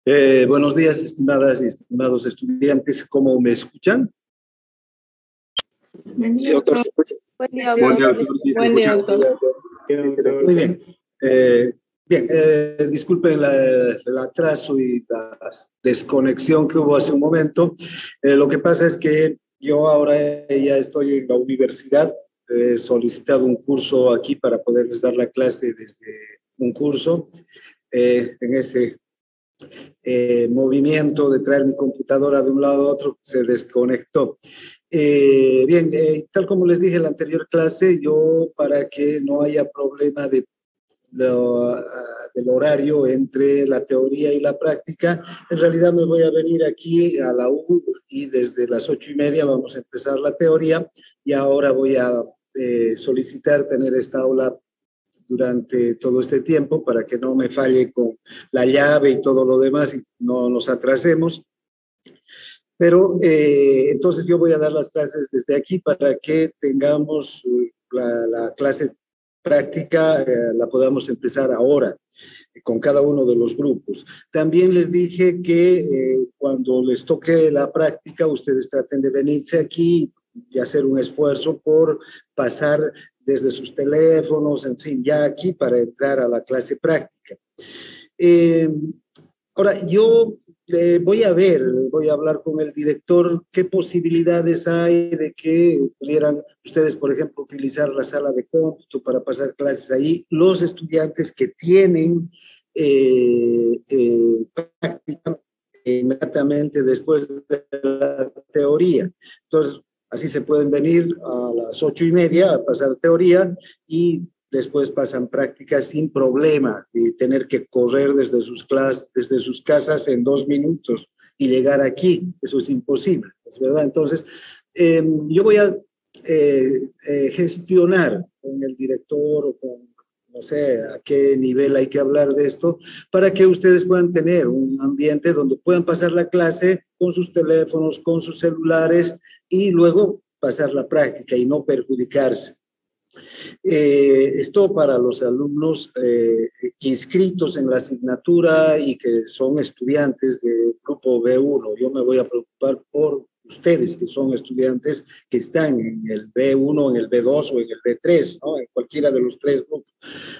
Buenos días, estimadas y estimados estudiantes. ¿Cómo me escuchan? Sí, doctor. Buen día, doctor. Buen día, doctor. Muy bien. Disculpen el atraso y la desconexión que hubo hace un momento. Lo que pasa es que yo ahora ya estoy en la universidad. He solicitado un curso aquí para poderles dar la clase desde un curso. En ese movimiento de traer mi computadora de un lado a otro, se desconectó. Tal como les dije en la anterior clase, yo para que no haya problema del horario entre la teoría y la práctica, en realidad me voy a venir aquí a la U y desde las 8:30 vamos a empezar la teoría y ahora voy a solicitar tener esta aula durante todo este tiempo para que no me falle con la llave y todo lo demás y no nos atrasemos. Pero entonces yo voy a dar las clases desde aquí para que tengamos la clase práctica, la podamos empezar ahora con cada uno de los grupos. También les dije que cuando les toque la práctica, ustedes traten de venirse aquí y hacer un esfuerzo por pasar desde sus teléfonos, en fin, ya aquí para entrar a la clase práctica. Ahora, yo voy a hablar con el director qué posibilidades hay de que pudieran ustedes, por ejemplo, utilizar la sala de cómputo para pasar clases ahí. Los estudiantes que tienen práctica inmediatamente después de la teoría. Entonces, así se pueden venir a las 8:30 a pasar teoría y después pasan prácticas sin problema y tener que correr desde sus casas en 2 minutos y llegar aquí. Eso es imposible, ¿es verdad? Entonces, yo voy a gestionar con el director o con, no sé a qué nivel hay que hablar de esto, para que ustedes puedan tener un ambiente donde puedan pasar la clase con sus teléfonos, con sus celulares y luego pasar la práctica y no perjudicarse. Esto para los alumnos inscritos en la asignatura y que son estudiantes del grupo B1. Yo me voy a preocupar por ustedes que son estudiantes que están en el B1, en el B2 o en el B3, ¿no? En cualquiera de los 3 grupos,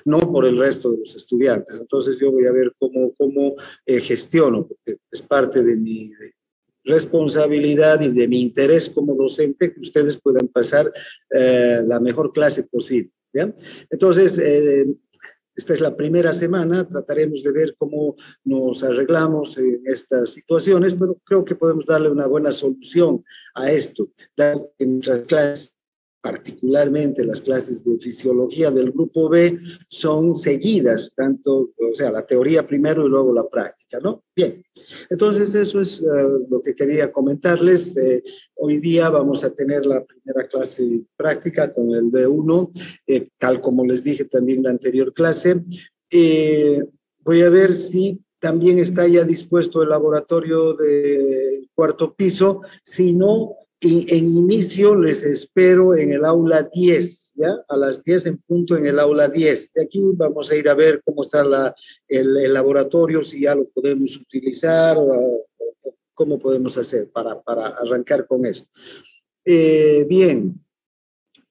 no por el resto de los estudiantes. Entonces yo voy a ver cómo gestiono, porque es parte de mi responsabilidad y de mi interés como docente que ustedes puedan pasar la mejor clase posible, ¿ya? Entonces, esta es la primera semana, trataremos de ver cómo nos arreglamos en estas situaciones, pero creo que podemos darle una buena solución a esto, dado que nuestras clases, particularmente las clases de fisiología del grupo B, son seguidas, tanto, o sea, la teoría primero y luego la práctica, ¿no? Bien, entonces eso es lo que quería comentarles. Hoy día vamos a tener la primera clase práctica con el B1, tal como les dije también en la anterior clase. Voy a ver si también está ya dispuesto el laboratorio del 4º piso, si no, y en inicio les espero en el aula 10, ¿ya? A las 10 en punto en el aula 10. De aquí vamos a ir a ver cómo está el laboratorio, si ya lo podemos utilizar o cómo podemos hacer para arrancar con esto. Bien,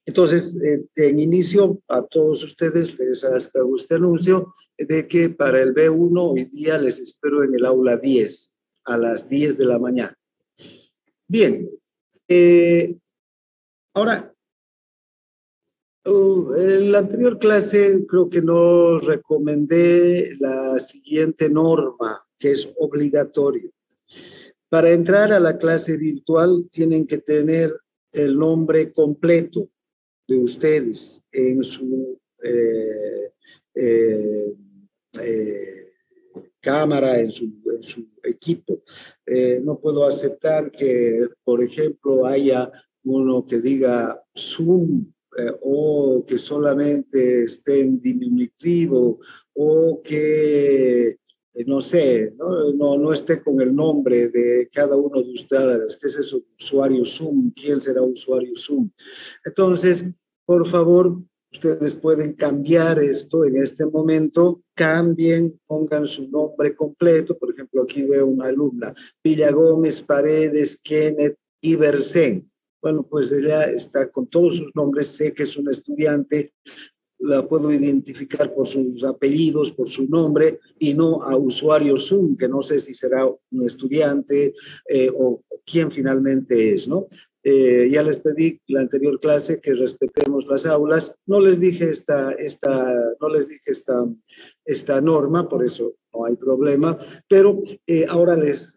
entonces en inicio a todos ustedes les hago este anuncio de que para el B1 hoy día les espero en el aula 10, a las 10 de la mañana. Bien. Ahora, en la anterior clase creo que nos recomendé la siguiente norma, que es obligatorio. Para entrar a la clase virtual tienen que tener el nombre completo de ustedes en su cámara, en su equipo. No puedo aceptar que, por ejemplo, haya uno que diga Zoom o que solamente esté en diminutivo o que, no sé, no esté con el nombre de cada uno de ustedes. ¿Qué es eso? Usuario Zoom. ¿Quién será usuario Zoom? Entonces, por favor, Ustedes pueden cambiar esto en este momento, cambien, pongan su nombre completo. Por ejemplo, aquí veo una alumna, Villagómez, Paredes, Kenneth, Iversen. Bueno, pues ella está con todos sus nombres, sé que es una estudiante, la puedo identificar por sus apellidos, por su nombre, y no a usuario Zoom, que no sé si será un estudiante o quién finalmente es, ¿no? Ya les pedí la anterior clase que respetemos las aulas. No les dije esta norma, por eso no hay problema, pero ahora les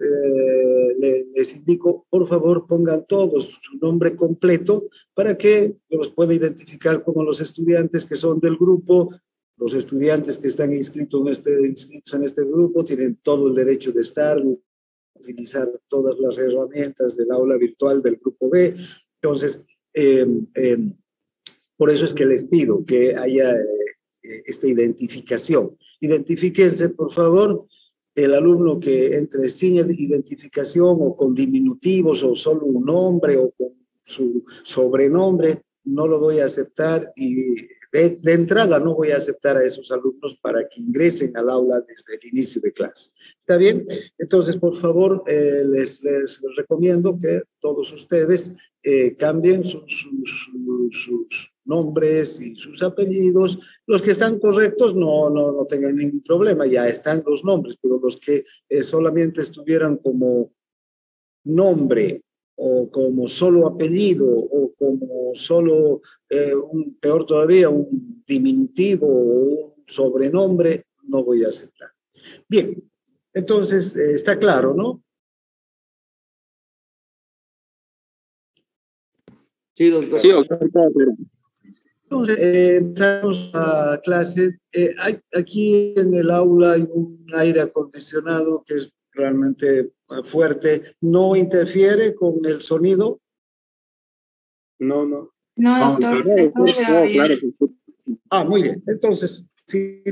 indico, por favor, pongan todos su nombre completo para que los pueda identificar como los estudiantes que son del grupo. Los estudiantes que están inscritos en este grupo tienen todo el derecho de estar, utilizar todas las herramientas del aula virtual del grupo B. Entonces, por eso es que les pido que haya esta identificación. Identifíquense, por favor. El alumno que entre sin identificación o con diminutivos o solo un nombre o con su sobrenombre, no lo voy a aceptar y de entrada no voy a aceptar a esos alumnos para que ingresen al aula desde el inicio de clase. ¿Está bien? Entonces, por favor, les recomiendo que todos ustedes cambien sus nombres y sus apellidos. Los que están correctos no tengan ningún problema, ya están los nombres, pero los que solamente estuvieran como nombre o como solo apellido o como solo, peor todavía, un diminutivo o un sobrenombre, no voy a aceptar. Bien, entonces está claro, ¿no? Sí, doctor. Sí, doctor. Entonces, empezamos la clase. Aquí en el aula hay un aire acondicionado que es realmente fuerte. ¿No interfiere con el sonido? No, no. No, doctor, se escucha bien. Claro. Ah, muy bien. Entonces, si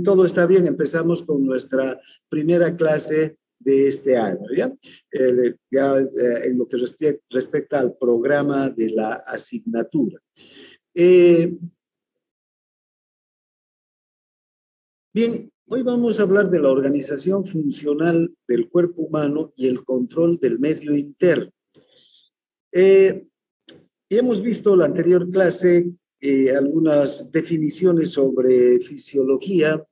todo está bien, empezamos con nuestra primera clase de este año, ¿ya? En lo que respecta al programa de la asignatura. Bien, hoy vamos a hablar de la organización funcional del cuerpo humano y el control del medio interno. Hemos visto la anterior clase algunas definiciones sobre fisiología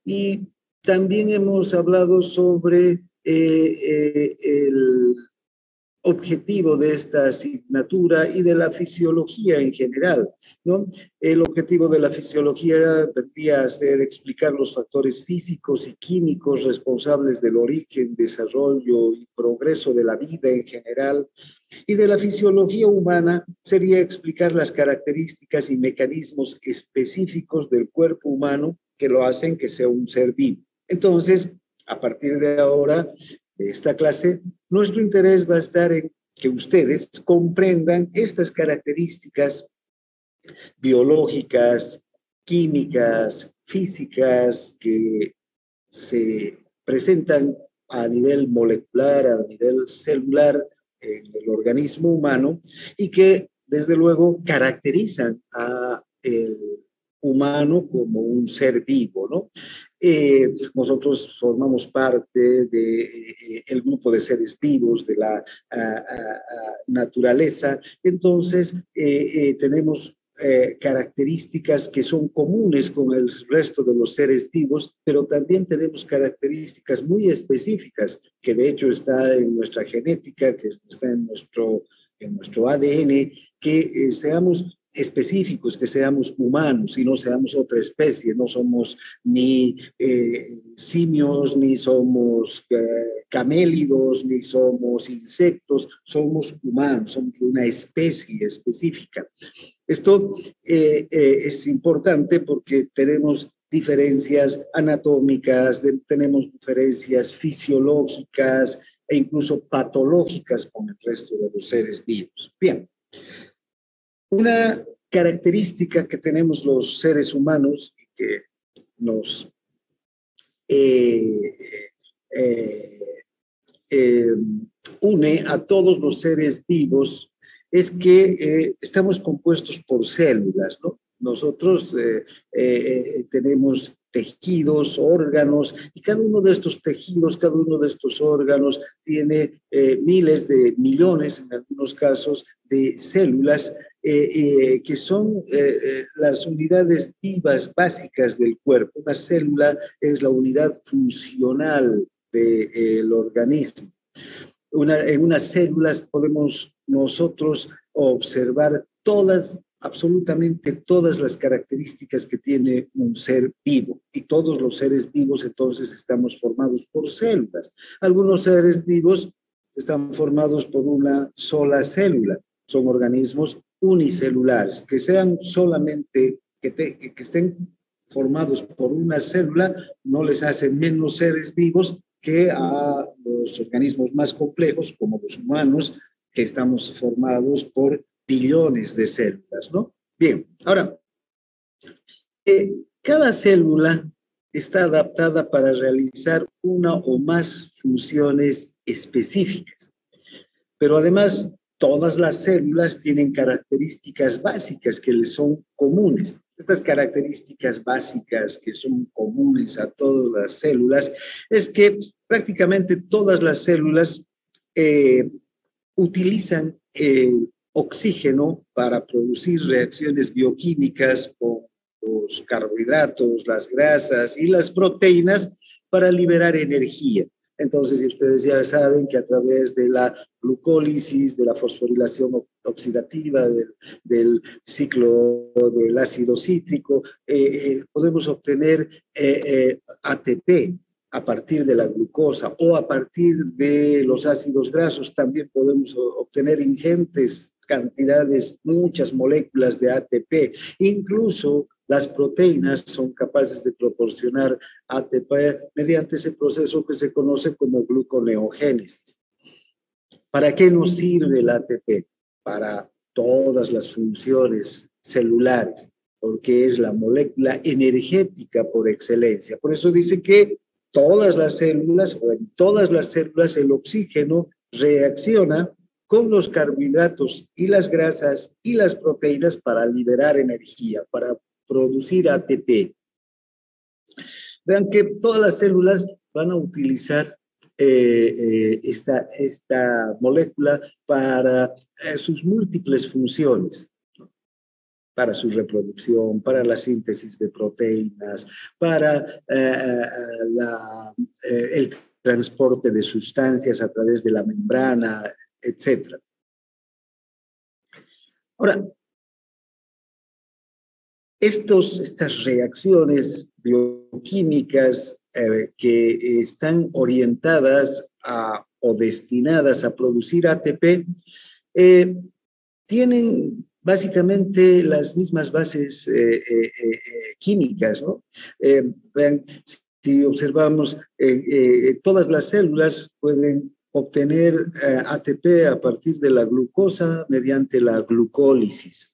y también hemos hablado sobre el objetivo de esta asignatura y de la fisiología en general, ¿no? El objetivo de la fisiología vendría a ser explicar los factores físicos y químicos responsables del origen, desarrollo y progreso de la vida en general, y de la fisiología humana sería explicar las características y mecanismos específicos del cuerpo humano que lo hacen que sea un ser vivo. Entonces, a partir de ahora, de esta clase, nuestro interés va a estar en que ustedes comprendan estas características biológicas, químicas, físicas que se presentan a nivel molecular, a nivel celular en el organismo humano y que desde luego caracterizan a el humano como un ser vivo, ¿no? Nosotros formamos parte del grupo de seres vivos, de la naturaleza, entonces tenemos características que son comunes con el resto de los seres vivos, pero también tenemos características muy específicas que de hecho está en nuestra genética, que está en nuestro ADN, que seamos específicos, que seamos humanos y no seamos otra especie, no somos ni simios, ni somos camélidos, ni somos insectos, somos humanos, somos una especie específica. Esto es importante porque tenemos diferencias anatómicas, tenemos diferencias fisiológicas e incluso patológicas con el resto de los seres vivos. Bien. Una característica que tenemos los seres humanos y que nos une a todos los seres vivos es que estamos compuestos por células, ¿no? nosotros tenemos tejidos, órganos, y cada uno de estos tejidos, cada uno de estos órganos tiene miles de millones, en algunos casos, de células que son las unidades vivas básicas del cuerpo. Una célula es la unidad funcional del organismo. En unas células podemos nosotros observar absolutamente todas las características que tiene un ser vivo. Y todos los seres vivos entonces estamos formados por células. Algunos seres vivos están formados por una sola célula. Son organismos unicelulares, que sean solamente, que estén formados por una célula, no les hace menos seres vivos que a los organismos más complejos, como los humanos, que estamos formados por billones de células, ¿no? Bien, ahora, cada célula está adaptada para realizar una o más funciones específicas, pero además todas las células tienen características básicas que les son comunes. Estas características básicas que son comunes a todas las células es que prácticamente todas las células utilizan oxígeno para producir reacciones bioquímicas con los carbohidratos, las grasas y las proteínas para liberar energía. Entonces, ustedes ya saben que a través de la glucólisis, de la fosforilación oxidativa, del ciclo del ácido cítrico, podemos obtener ATP a partir de la glucosa o a partir de los ácidos grasos. También podemos obtener ingentes cantidades, muchas moléculas de ATP. Incluso las proteínas son capaces de proporcionar ATP mediante ese proceso que se conoce como gluconeogénesis. ¿Para qué nos sirve el ATP? Para todas las funciones celulares, porque es la molécula energética por excelencia. Por eso dice que todas las células, o en todas las células, el oxígeno reacciona con los carbohidratos y las grasas y las proteínas para liberar energía, para producir ATP. Vean que todas las células van a utilizar esta molécula para sus múltiples funciones, para su reproducción, para la síntesis de proteínas, para el transporte de sustancias a través de la membrana, etc. Ahora, estas reacciones bioquímicas que están orientadas o destinadas a producir ATP tienen básicamente las mismas bases químicas, ¿no? Vean, si observamos, todas las células pueden obtener ATP a partir de la glucosa mediante la glucólisis.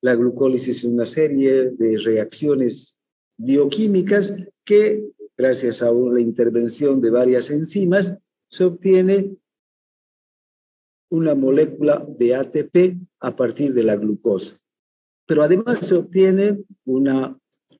La glucólisis es una serie de reacciones bioquímicas que, gracias a la intervención de varias enzimas, se obtiene una molécula de ATP a partir de la glucosa. Pero además se obtiene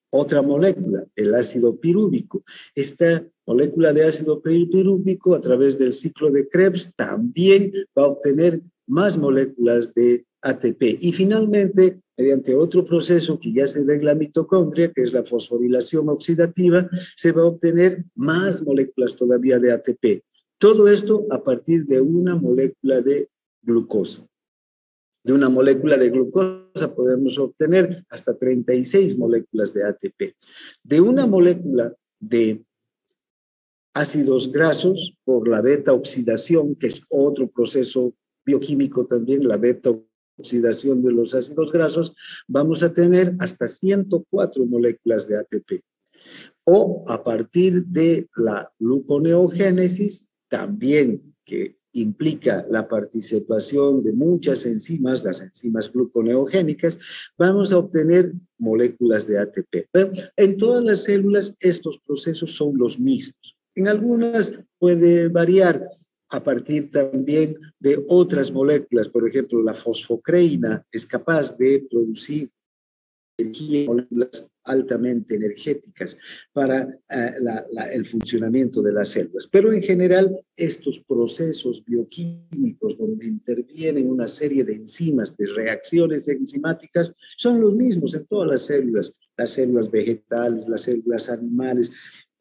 otra molécula, el ácido pirúvico. Esta molécula de ácido pirúvico, a través del ciclo de Krebs, también va a obtener más moléculas de ATP. Y finalmente, mediante otro proceso que ya se da en la mitocondria, que es la fosforilación oxidativa, se va a obtener más moléculas todavía de ATP. Todo esto a partir de una molécula de glucosa. De una molécula de glucosa podemos obtener hasta 36 moléculas de ATP. De una molécula de ácidos grasos, por la beta-oxidación, que es otro proceso bioquímico también, la beta-oxidación de los ácidos grasos, vamos a tener hasta 104 moléculas de ATP. O a partir de la gluconeogénesis, también que implica la participación de muchas enzimas, las enzimas gluconeogénicas, vamos a obtener moléculas de ATP. En todas las células estos procesos son los mismos. En algunas puede variar a partir también de otras moléculas. Por ejemplo, la fosfocreína es capaz de producir energía, moléculas altamente energéticas para el funcionamiento de las células. Pero en general, estos procesos bioquímicos donde intervienen una serie de enzimas, de reacciones enzimáticas, son los mismos en todas las células vegetales, las células animales,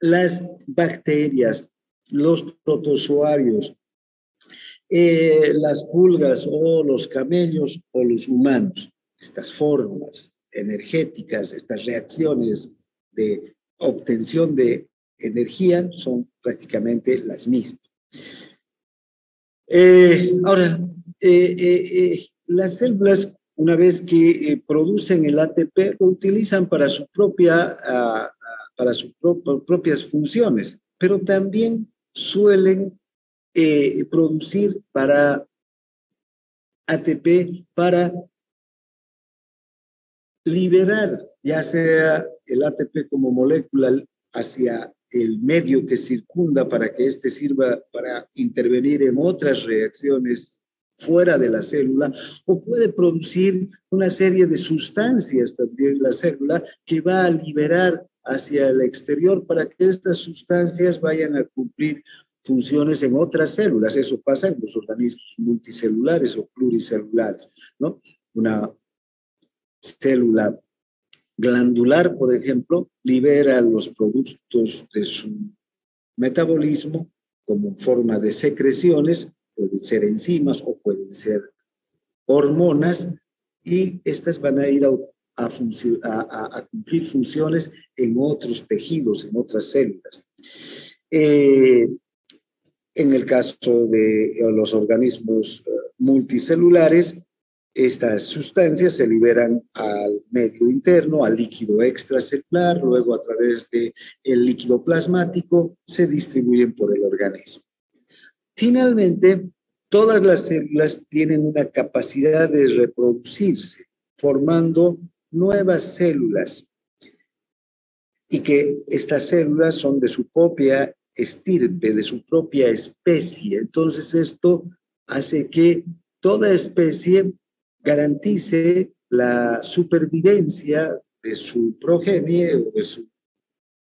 las bacterias, los protozoarios, las pulgas o los camellos o los humanos. Estas formas energéticas, estas reacciones de obtención de energía son prácticamente las mismas. Ahora, las células, una vez que producen el ATP, lo utilizan para sus propias funciones, pero también suelen producir para ATP para liberar, ya sea el ATP como molécula hacia el medio que circunda para que éste sirva para intervenir en otras reacciones fuera de la célula, o puede producir una serie de sustancias también la célula que va a liberar hacia el exterior para que estas sustancias vayan a cumplir funciones en otras células. Eso pasa en los organismos multicelulares o pluricelulares, ¿no? Una célula glandular, por ejemplo, libera los productos de su metabolismo como forma de secreciones, pueden ser enzimas o pueden ser hormonas, y estas van a ir a cumplir funciones en otros tejidos, en otras células. En el caso de los organismos multicelulares, estas sustancias se liberan al medio interno, al líquido extracelular, luego a través del líquido plasmático se distribuyen por el organismo. Finalmente, todas las células tienen una capacidad de reproducirse, formando nuevas células, y que estas células son de su propia estirpe, de su propia especie. Entonces, esto hace que toda especie garantice la supervivencia de su progenie o de su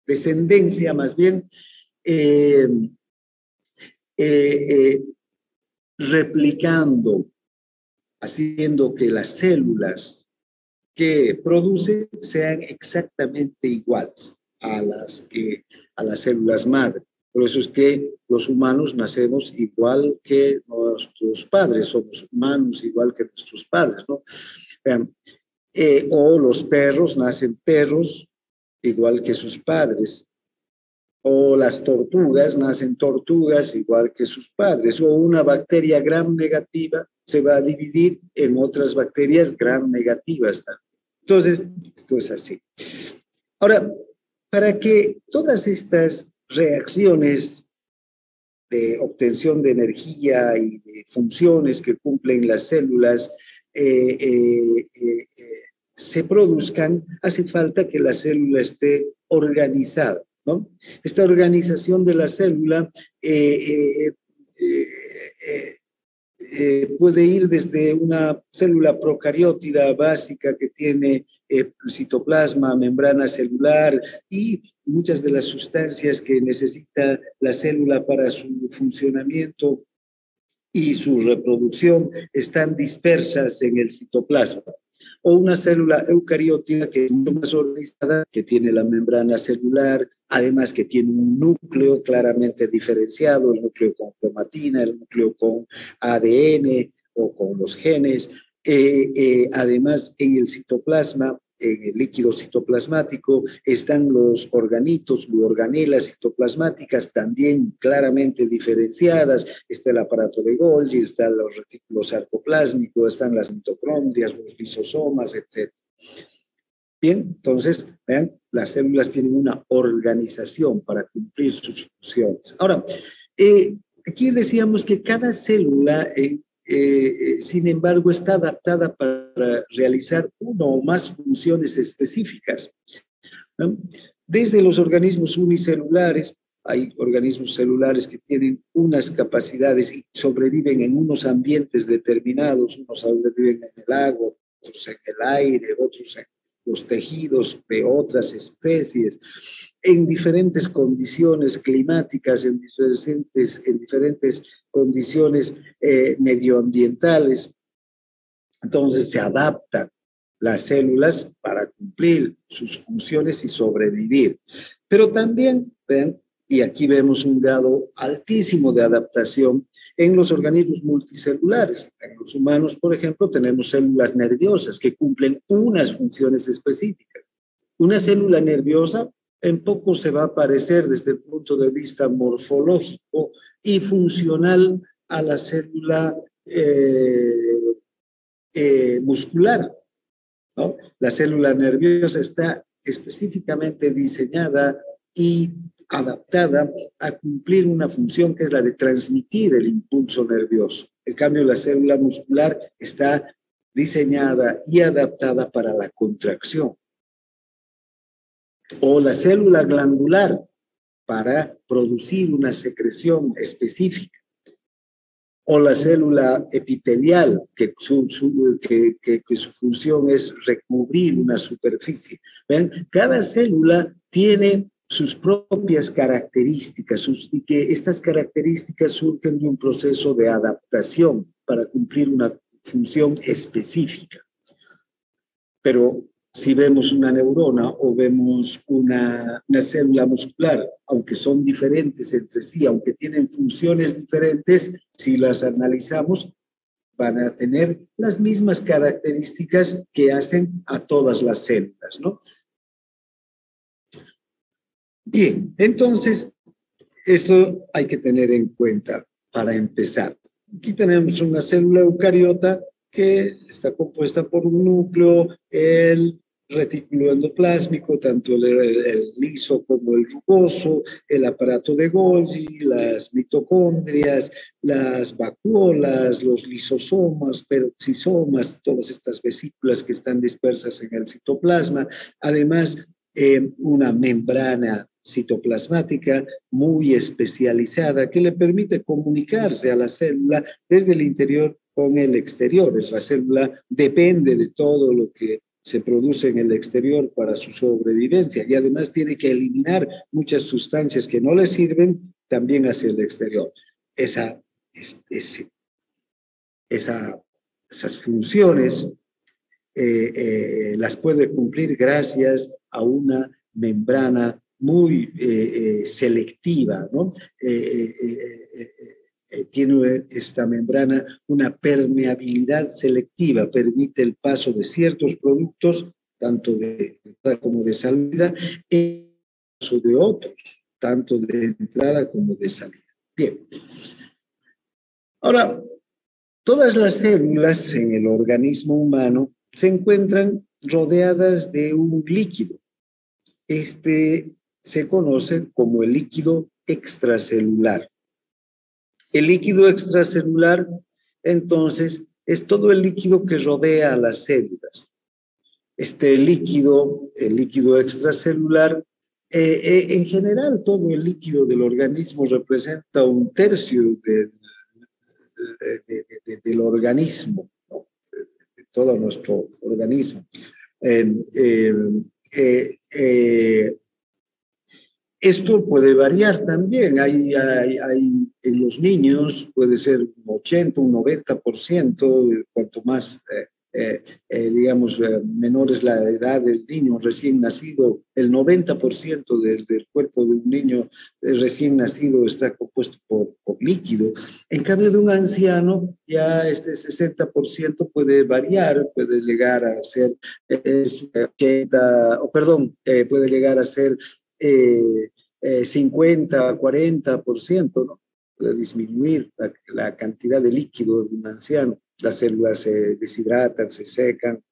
descendencia, más bien, replicando, haciendo que las células que produce sean exactamente iguales a las células madre. Por eso es que los humanos nacemos igual que nuestros padres, somos humanos igual que nuestros padres, ¿no? O los perros nacen perros igual que sus padres, o las tortugas nacen tortugas igual que sus padres, o una bacteria gram negativa se va a dividir en otras bacterias gram negativas también. Entonces, esto es así. Ahora, para que todas estas reacciones de obtención de energía y de funciones que cumplen las células se produzcan, hace falta que la célula esté organizada, ¿no? Esta organización de la célula puede ir desde una célula procariótida básica que tiene citoplasma, membrana celular y muchas de las sustancias que necesita la célula para su funcionamiento y su reproducción están dispersas en el citoplasma. O una célula eucariótica que es mucho más organizada, que tiene la membrana celular, además que tiene un núcleo claramente diferenciado, el núcleo con cromatina, el núcleo con ADN o con los genes. Además, en el citoplasma, en el líquido citoplasmático, están los organitos, las organelas citoplasmáticas también claramente diferenciadas. Está el aparato de Golgi, están los retículos sarcoplásmicos, están las mitocondrias, los lisosomas, etc. Bien, entonces, vean, las células tienen una organización para cumplir sus funciones. Ahora, aquí decíamos que cada célula sin embargo, está adaptada para realizar una o más funciones específicas, ¿no? Desde los organismos unicelulares, hay organismos celulares que tienen unas capacidades y sobreviven en unos ambientes determinados, unos sobreviven en el agua, otros en el aire, otros los tejidos de otras especies, en diferentes condiciones climáticas, en diferentes condiciones medioambientales. Entonces se adaptan las células para cumplir sus funciones y sobrevivir. Pero también, vean, y aquí vemos un grado altísimo de adaptación en los organismos multicelulares. En los humanos, por ejemplo, tenemos células nerviosas que cumplen unas funciones específicas. Una célula nerviosa en poco se va a parecer desde el punto de vista morfológico y funcional a la célula muscular, ¿no? La célula nerviosa está específicamente diseñada y adaptada a cumplir una función que es la de transmitir el impulso nervioso. En cambio, la célula muscular está diseñada y adaptada para la contracción. O la célula glandular para producir una secreción específica. O la célula epitelial, que su función es recubrir una superficie. ¿Ven? Cada célula tiene sus propias características, y que estas características surgen de un proceso de adaptación para cumplir una función específica. Pero si vemos una neurona o vemos una célula muscular, aunque son diferentes entre sí, aunque tienen funciones diferentes, si las analizamos, van a tener las mismas características que hacen a todas las células, ¿no? Bien, entonces, esto hay que tener en cuenta para empezar. Aquí tenemos una célula eucariota que está compuesta por un núcleo, el retículo endoplásmico, tanto el liso como el rugoso, el aparato de Golgi, las mitocondrias, las vacuolas, los lisosomas, peroxisomas, todas estas vesículas que están dispersas en el citoplasma. Además, una membrana citoplasmática muy especializada que le permite comunicarse a la célula desde el interior con el exterior. La célula depende de todo lo que se produce en el exterior para su sobrevivencia y además tiene que eliminar muchas sustancias que no le sirven también hacia el exterior. Esas funciones las puede cumplir gracias a una membrana muy selectiva, ¿no? Tiene esta membrana una permeabilidad selectiva, permite el paso de ciertos productos, tanto de entrada como de salida, en el paso de otros, tanto de entrada como de salida. Bien. Ahora, todas las células en el organismo humano se encuentran rodeadas de un líquido. Este se conoce como el líquido extracelular. El líquido extracelular, entonces, es todo el líquido que rodea a las células. Este líquido, el líquido extracelular, en general, todo el líquido del organismo representa 1/3 del organismo, ¿no? De todo nuestro organismo. Esto puede variar también. Hay en los niños puede ser un 80, un 90%, cuanto más, digamos, menor es la edad del niño recién nacido, el 90% del cuerpo de un niño recién nacido está compuesto por líquido. En cambio de un anciano, ya este 60% puede variar, puede llegar a ser 80, puede llegar a ser 50, 40%, ¿no? Puede disminuir la cantidad de líquido de un anciano. Las células se deshidratan, se secan,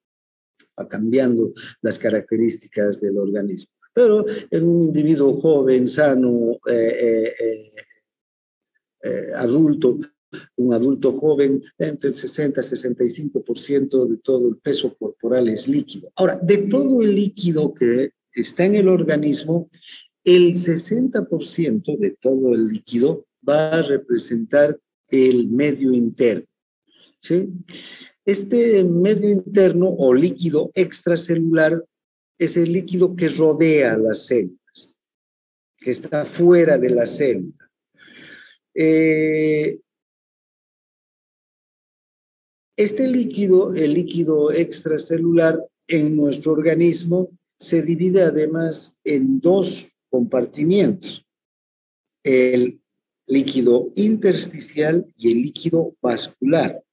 va cambiando las características del organismo. Pero en un individuo joven, sano, adulto, un adulto joven, entre el 60 y 65% de todo el peso corporal es líquido. Ahora, de todo el líquido que está en el organismo, el 60% de todo el líquido va a representar el medio interno, ¿sí? Este medio interno o líquido extracelular es el líquido que rodea las células, que está fuera de la célula. Este líquido, el líquido extracelular en nuestro organismo, se divide además en dos compartimientos: el líquido intersticial y el líquido vascular.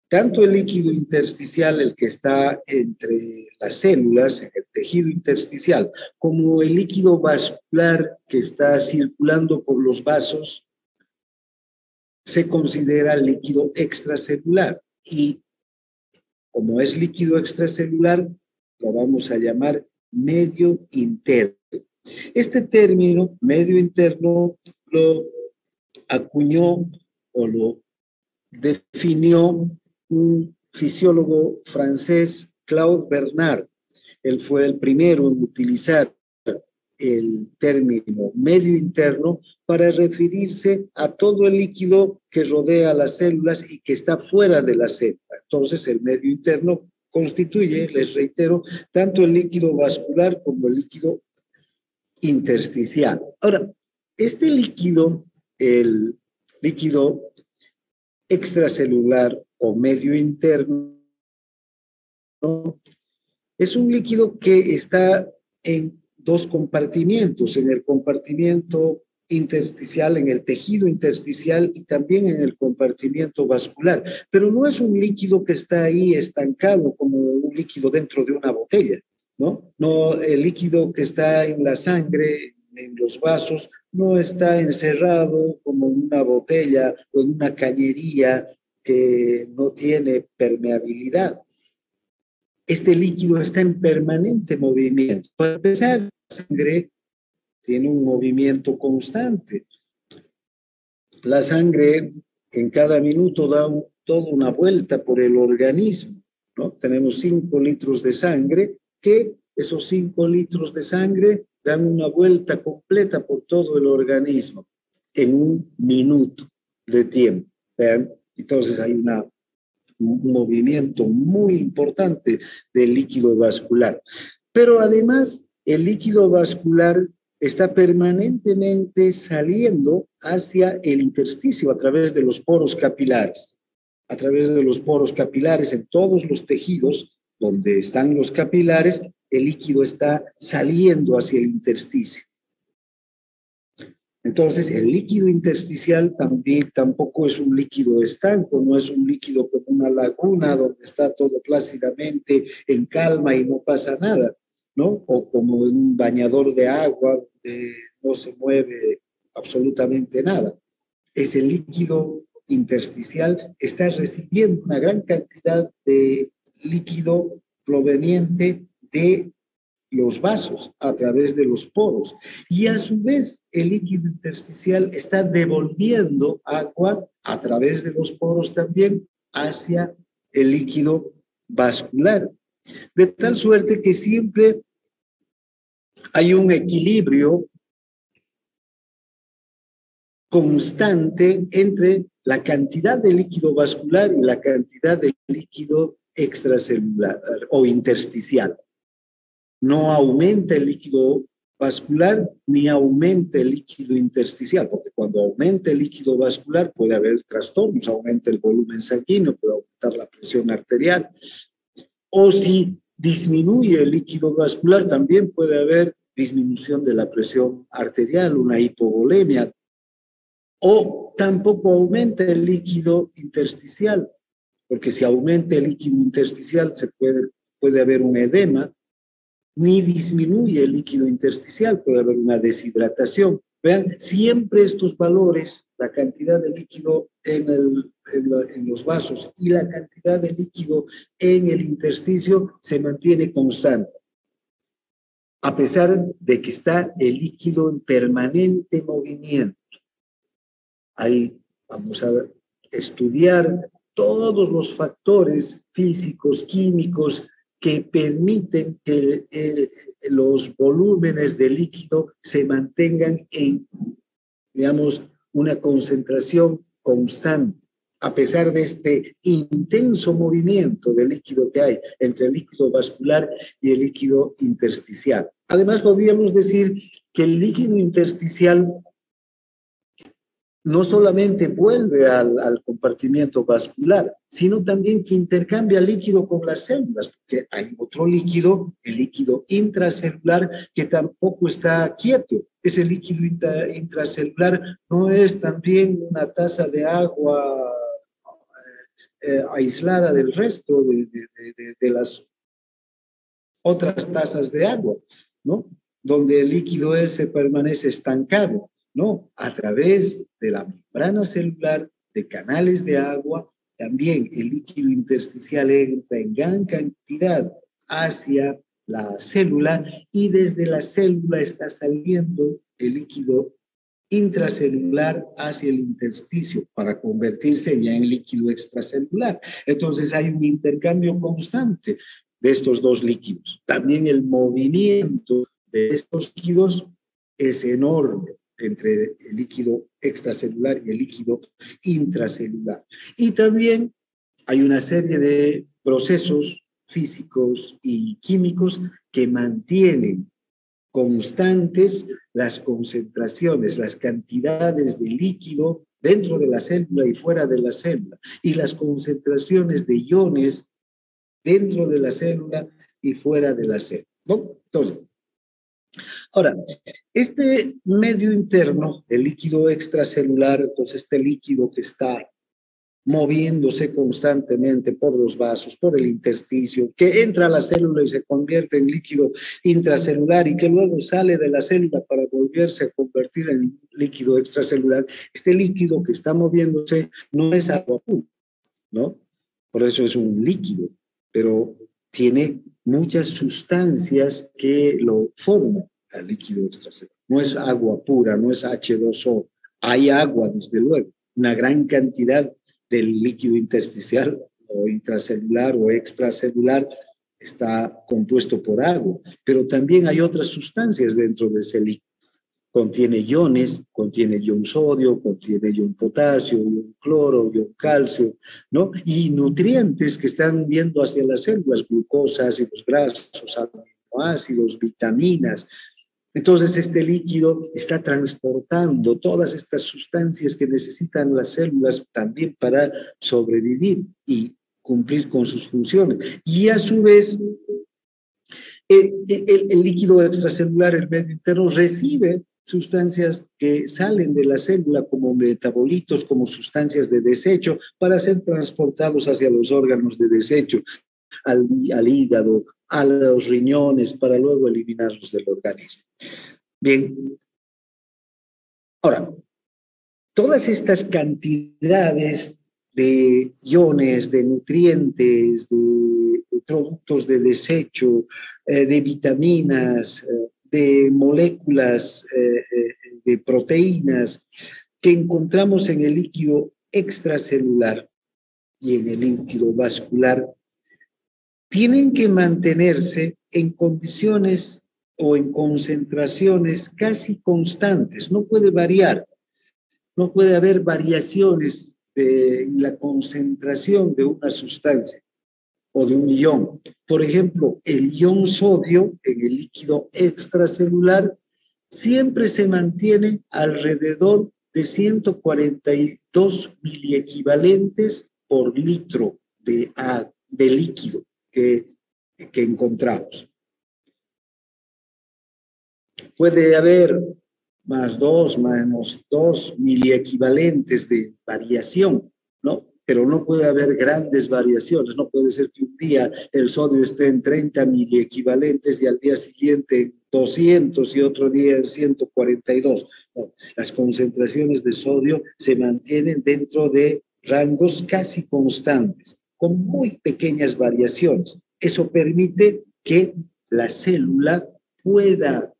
Tanto el líquido intersticial, el que está entre las células, en el tejido intersticial, como el líquido vascular que está circulando por los vasos, se considera líquido extracelular. Y como es líquido extracelular, lo vamos a llamar medio interno. Este término, medio interno, lo acuñó o lo definió un fisiólogo francés, Claude Bernard. Él fue el primero en utilizar el término medio interno para referirse a todo el líquido que rodea las células y que está fuera de la célula. Entonces, el medio interno constituye, les reitero, tanto el líquido vascular como el líquido intersticial. Ahora, este líquido, el líquido extracelular o medio interno, es un líquido que está en dos compartimientos: en el compartimento intersticial, en el tejido intersticial, y también en el compartimento vascular. Pero no es un líquido que está ahí estancado como un líquido dentro de una botella, ¿no? No, el líquido que está en la sangre, en los vasos, no está encerrado como en una botella o en una cañería que no tiene permeabilidad. Este líquido está en permanente movimiento. A pesar de que la sangre tiene un movimiento constante. La sangre en cada minuto da toda una vuelta por el organismo, ¿no? Tenemos 5 litros de sangre, que esos 5 litros de sangre dan una vuelta completa por todo el organismo en un minuto de tiempo. ¿Vean? Entonces hay un movimiento muy importante del líquido vascular. Pero además, el líquido vascular está permanentemente saliendo hacia el intersticio a través de los poros capilares. A través de los poros capilares en todos los tejidos donde están los capilares, el líquido está saliendo hacia el intersticio. Entonces, el líquido intersticial tampoco es un líquido estanco, no es un líquido como una laguna donde está todo plácidamente en calma y no pasa nada, ¿no? O como un bañador de agua donde no se mueve absolutamente nada. Ese líquido intersticial está recibiendo una gran cantidad de líquido proveniente de los vasos a través de los poros, y a su vez el líquido intersticial está devolviendo agua a través de los poros también hacia el líquido vascular, de tal suerte que siempre hay un equilibrio constante entre la cantidad de líquido vascular y la cantidad de líquido extracelular o intersticial. No aumenta el líquido vascular ni aumenta el líquido intersticial, porque cuando aumenta el líquido vascular puede haber trastornos, aumenta el volumen sanguíneo, puede aumentar la presión arterial. O si disminuye el líquido vascular, también puede haber disminución de la presión arterial, una hipovolemia. O tampoco aumenta el líquido intersticial, porque si aumenta el líquido intersticial puede haber un edema, ni disminuye el líquido intersticial, puede haber una deshidratación. Vean, siempre estos valores, la cantidad de líquido en los vasos y la cantidad de líquido en el intersticio se mantiene constante, a pesar de que está el líquido en permanente movimiento. Ahí vamos a estudiar todos los factores físicos, químicos, que permiten que los volúmenes de líquido se mantengan en, digamos, una concentración constante. a pesar de este intenso movimiento de líquido que hay entre el líquido vascular y el líquido intersticial. Además, podríamos decir que el líquido intersticial no solamente vuelve al compartimiento vascular, sino también que intercambia líquido con las células, porque hay otro líquido, el líquido intracelular, que tampoco está quieto. Ese líquido intracelular no es también una taza de agua aislada del resto de las otras tazas de agua, ¿no? Donde el líquido ese permanece estancado. No, a través de la membrana celular, de canales de agua, también el líquido intersticial entra en gran cantidad hacia la célula y desde la célula está saliendo el líquido intracelular hacia el intersticio para convertirse ya en líquido extracelular. Entonces hay un intercambio constante de estos dos líquidos. También el movimiento de estos líquidos es enorme entre el líquido extracelular y el líquido intracelular. Y también hay una serie de procesos físicos y químicos que mantienen constantes las concentraciones, las cantidades de líquido dentro de la célula y fuera de la célula, y las concentraciones de iones dentro de la célula y fuera de la célula, ¿no? Entonces, ahora, este medio interno, el líquido extracelular, entonces este líquido que está moviéndose constantemente por los vasos, por el intersticio, que entra a la célula y se convierte en líquido intracelular y que luego sale de la célula para volverse a convertir en líquido extracelular, este líquido que está moviéndose no es agua pura, ¿no? Por eso es un líquido, pero tiene muchas sustancias que lo forman al líquido extracelular. No es agua pura, no es H2O. Hay agua, desde luego, una gran cantidad del líquido intersticial o intracelular o extracelular está compuesto por agua, pero también hay otras sustancias dentro de ese líquido. Contiene iones, contiene ion sodio, contiene ion potasio, ion cloro, ion calcio, ¿no? Y nutrientes que están viendo hacia las células, glucosa, ácidos grasos, aminoácidos, vitaminas. Entonces, este líquido está transportando todas estas sustancias que necesitan las células también para sobrevivir y cumplir con sus funciones. Y a su vez, el líquido extracelular, el medio interno, recibe sustancias que salen de la célula como metabolitos, como sustancias de desecho, para ser transportados hacia los órganos de desecho, al hígado, a los riñones, para luego eliminarlos del organismo. Bien. Ahora, todas estas cantidades de iones, de nutrientes, de productos de desecho, de vitaminas, de moléculas, de proteínas que encontramos en el líquido extracelular y en el líquido vascular, tienen que mantenerse en condiciones o en concentraciones casi constantes, no puede variar, no puede haber variaciones en la concentración de una sustancia o de un ion. Por ejemplo, el ion sodio en el líquido extracelular siempre se mantiene alrededor de 142 miliequivalentes por litro de líquido que encontramos. Puede haber más 2, menos 2 miliequivalentes de variación, ¿no? Pero no puede haber grandes variaciones. No puede ser que un día el sodio esté en 30 miliequivalentes y al día siguiente en 200 y otro día en 142. No, las concentraciones de sodio se mantienen dentro de rangos casi constantes, con muy pequeñas variaciones. Eso permite que la célula pueda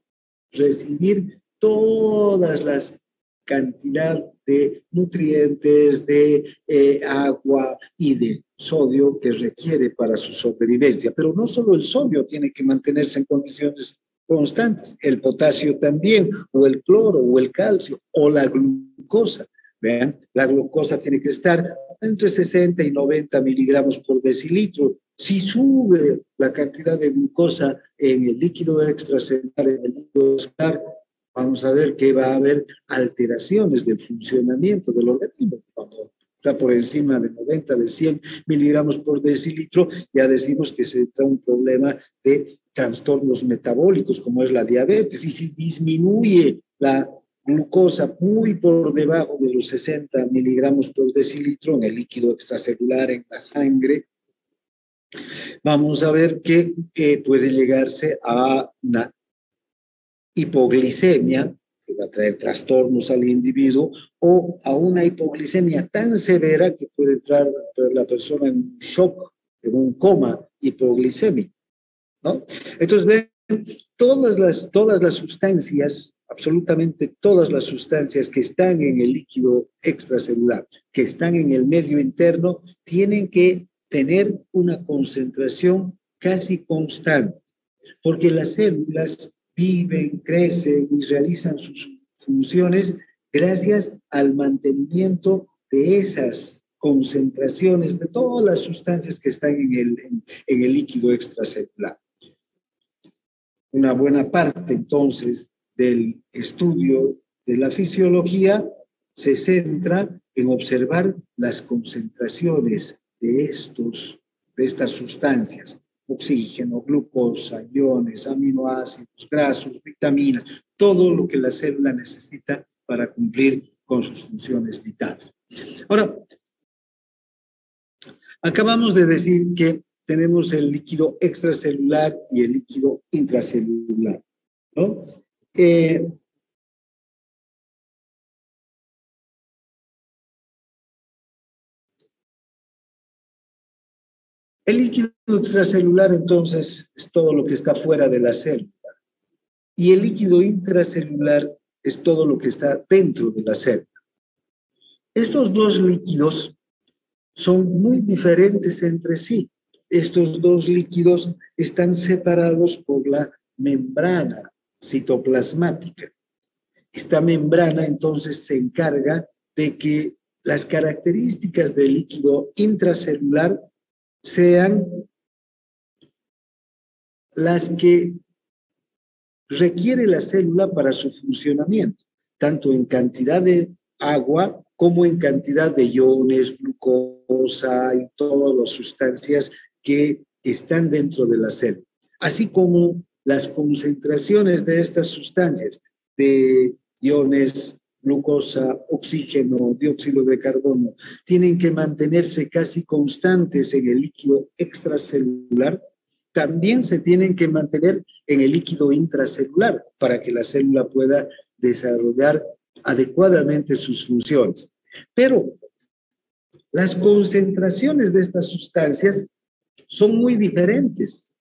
recibir todas las cantidades de nutrientes, de agua y de sodio que requiere para su sobrevivencia. Pero no solo el sodio tiene que mantenerse en condiciones constantes, el potasio también, o el cloro, o el calcio, o la glucosa. Vean, la glucosa tiene que estar entre 60 y 90 miligramos por decilitro. Si sube la cantidad de glucosa en el líquido extracelular, en el líquido celular, vamos a ver que va a haber alteraciones del funcionamiento del organismo. Cuando está por encima de 90, de 100 miligramos por decilitro, ya decimos que se trae un problema de trastornos metabólicos, como es la diabetes. Y si disminuye la glucosa muy por debajo de los 60 miligramos por decilitro en el líquido extracelular, en la sangre, vamos a ver que puede llegarse a una hipoglicemia, que va a traer trastornos al individuo, o a una hipoglicemia tan severa que puede entrar la persona en un shock, en un coma hipoglicémico, ¿no? Entonces, ven, todas las sustancias, absolutamente todas las sustancias que están en el líquido extracelular, que están en el medio interno, tienen que tener una concentración casi constante, porque las células viven, crecen y realizan sus funciones gracias al mantenimiento de esas concentraciones de todas las sustancias que están en el líquido extracelular. Una buena parte, entonces, del estudio de la fisiología se centra en observar las concentraciones de estas sustancias: oxígeno, glucosa, iones, aminoácidos, grasos, vitaminas, todo lo que la célula necesita para cumplir con sus funciones vitales. Ahora, acabamos de decir que tenemos el líquido extracelular y el líquido intracelular, ¿no? El líquido extracelular, entonces, es todo lo que está fuera de la célula. Y el líquido intracelular es todo lo que está dentro de la célula. Estos dos líquidos son muy diferentes entre sí. Estos dos líquidos están separados por la membrana citoplasmática. Esta membrana, entonces, se encarga de que las características del líquido intracelular sean las que requiere la célula para su funcionamiento, tanto en cantidad de agua como en cantidad de iones, glucosa y todas las sustancias que están dentro de la célula, así como las concentraciones de estas sustancias, de iones, glucosa, oxígeno, dióxido de carbono, tienen que mantenerse casi constantes en el líquido extracelular. También se tienen que mantener en el líquido intracelular para que la célula pueda desarrollar adecuadamente sus funciones. Pero las concentraciones de estas sustancias son muy diferentes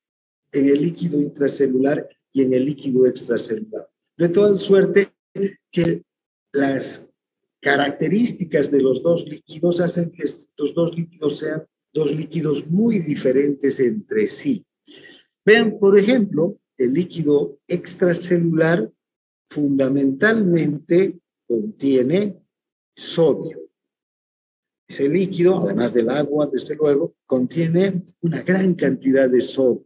en el líquido intracelular y en el líquido extracelular. De tal suerte que las características de los dos líquidos hacen que estos dos líquidos sean dos líquidos muy diferentes entre sí. Vean, por ejemplo, el líquido extracelular fundamentalmente contiene sodio. Ese líquido, además del agua, desde luego, contiene una gran cantidad de sodio.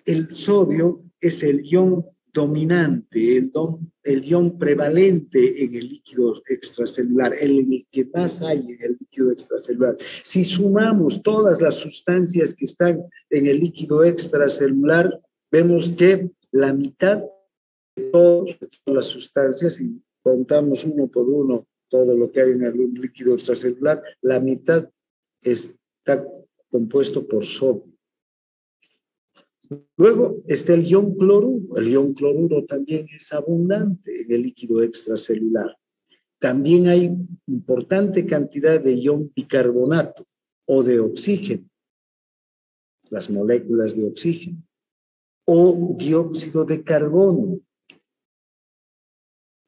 El sodio es el ion dominante, el ion prevalente en el líquido extracelular, el que más hay en el líquido extracelular. Si sumamos todas las sustancias que están en el líquido extracelular, vemos que la mitad de todas las sustancias, si contamos uno por uno todo lo que hay en el líquido extracelular, la mitad está compuesto por sodio. Luego está el ion cloruro. El ion cloruro también es abundante en el líquido extracelular. También hay importante cantidad de ion bicarbonato o de oxígeno, las moléculas de oxígeno, o dióxido de carbono.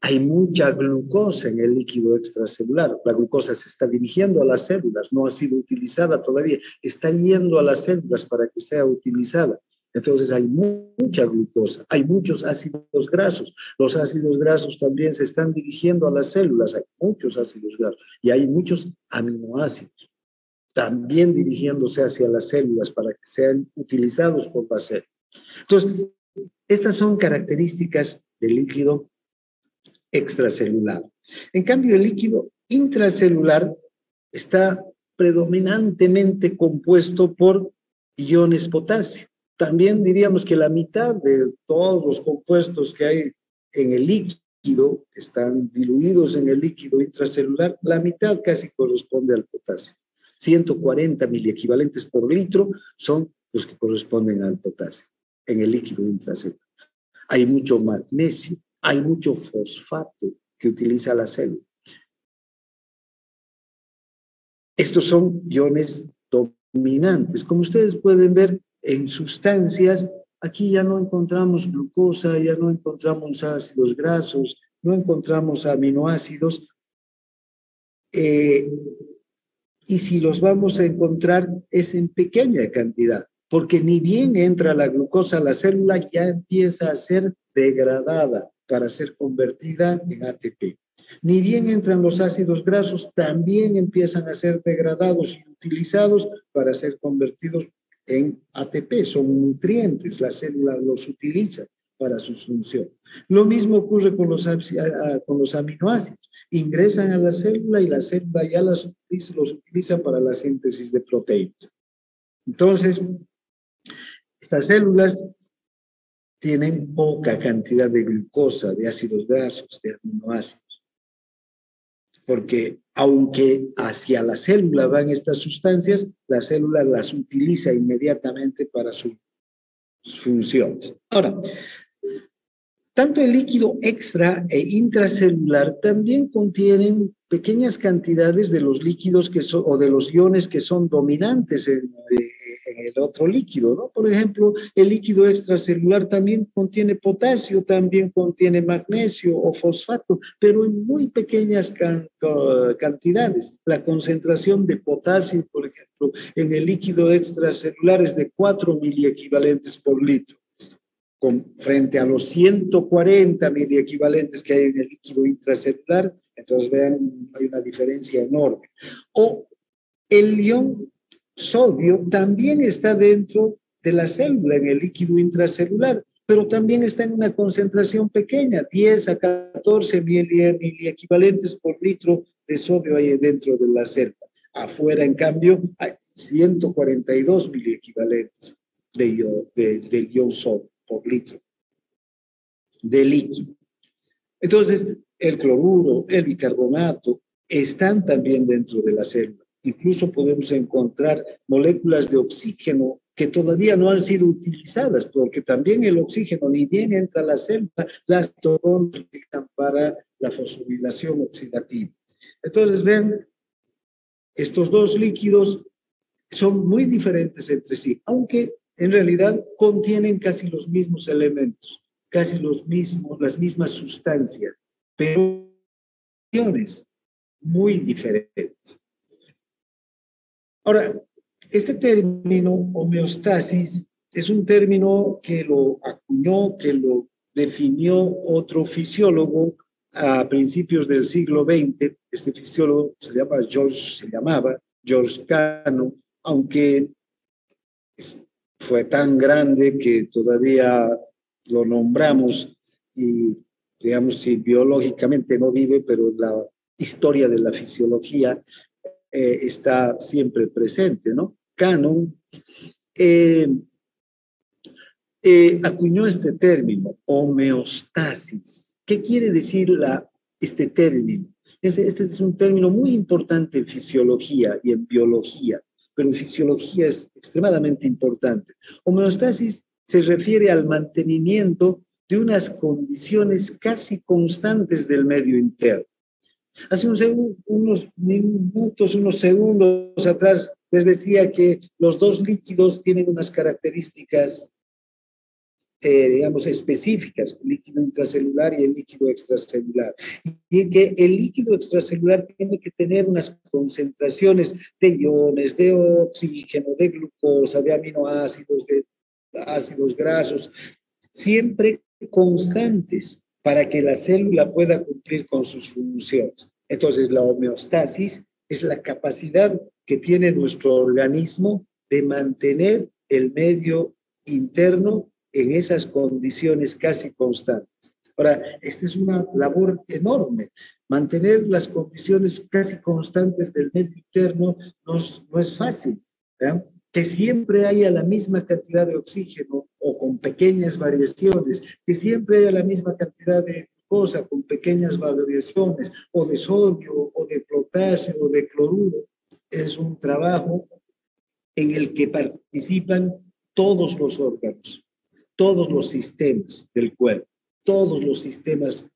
Hay mucha glucosa en el líquido extracelular. La glucosa se está dirigiendo a las células, no ha sido utilizada todavía, está yendo a las células para que sea utilizada. Entonces hay mucha glucosa, hay muchos ácidos grasos. Los ácidos grasos también se están dirigiendo a las células, hay muchos ácidos grasos y hay muchos aminoácidos. también dirigiéndose hacia las células para que sean utilizados por la célula. Entonces, estas son características del líquido extracelular. En cambio, el líquido intracelular está predominantemente compuesto por iones potasio. También diríamos que la mitad de todos los compuestos que hay en el líquido, que están diluidos en el líquido intracelular, la mitad casi corresponde al potasio. 140 miliequivalentes por litro son los que corresponden al potasio en el líquido intracelular. Hay mucho magnesio, hay mucho fosfato que utiliza la célula. Estos son iones dominantes. Como ustedes pueden ver, en sustancias, aquí ya no encontramos glucosa, ya no encontramos ácidos grasos, no encontramos aminoácidos. Y si los vamos a encontrar es en pequeña cantidad, porque ni bien entra la glucosa a la célula, ya empieza a ser degradada para ser convertida en ATP. Ni bien entran los ácidos grasos, también empiezan a ser degradados y utilizados para ser convertidos en ATP. Son nutrientes, la célula los utiliza para su función. Lo mismo ocurre con los aminoácidos. Ingresan a la célula y la célula ya los utiliza para la síntesis de proteínas. Entonces, estas células tienen poca cantidad de glucosa, de ácidos grasos, de aminoácidos. Porque aunque hacia la célula van estas sustancias, la célula las utiliza inmediatamente para sus funciones. Ahora, tanto el líquido extra e intracelular también contienen pequeñas cantidades de los líquidos que son, o de los iones que son dominantes en el otro líquido, ¿no? Por ejemplo, el líquido extracelular también contiene potasio, también contiene magnesio o fosfato, pero en muy pequeñas cantidades. La concentración de potasio, por ejemplo, en el líquido extracelular es de 4 miliequivalentes por litro. Frente a los 140 miliequivalentes que hay en el líquido intracelular, entonces vean, hay una diferencia enorme. O el ion sodio también está dentro de la célula en el líquido intracelular, pero también está en una concentración pequeña, 10 a 14 miliequivalentes por litro de sodio hay dentro de la célula. Afuera, en cambio, hay 142 miliequivalentes del ion sodio por litro de líquido. Entonces, el cloruro, el bicarbonato están también dentro de la célula. Incluso podemos encontrar moléculas de oxígeno que todavía no han sido utilizadas, porque también el oxígeno, ni bien entra a la célula, las utilizan para la fosforilación oxidativa. Entonces, ven, estos dos líquidos son muy diferentes entre sí, aunque en realidad contienen casi los mismos elementos, casi las mismas sustancias, pero muy diferentes. Ahora, este término homeostasis es un término que lo acuñó, que lo definió otro fisiólogo a principios del siglo XX. Este fisiólogo se llamaba George Cannon, aunque fue tan grande que todavía lo nombramos y, digamos, si biológicamente no vive, pero la historia de la fisiología está siempre presente, ¿no? Cannon acuñó este término, homeostasis. ¿Qué quiere decir este término? Este es un término muy importante en fisiología y en biología, pero en fisiología es extremadamente importante. Homeostasis se refiere al mantenimiento de unas condiciones casi constantes del medio interno. Hace unos minutos, unos segundos atrás, les decía que los dos líquidos tienen unas características, digamos, específicas, el líquido intracelular y el líquido extracelular. Y que el líquido extracelular tiene que tener unas concentraciones de iones, de oxígeno, de glucosa, de aminoácidos, de ácidos grasos, siempre constantes, para que la célula pueda cumplir con sus funciones. Entonces, la homeostasis es la capacidad que tiene nuestro organismo de mantener el medio interno en esas condiciones casi constantes. Ahora, esta es una labor enorme. Mantener las condiciones casi constantes del medio interno no es fácil, ¿verdad? Que siempre haya la misma cantidad de oxígeno o con pequeñas variaciones, que siempre haya la misma cantidad de glucosa con pequeñas variaciones, o de sodio, o de potasio, o de cloruro. Es un trabajo en el que participan todos los órganos, todos los sistemas del cuerpo, todos los sistemas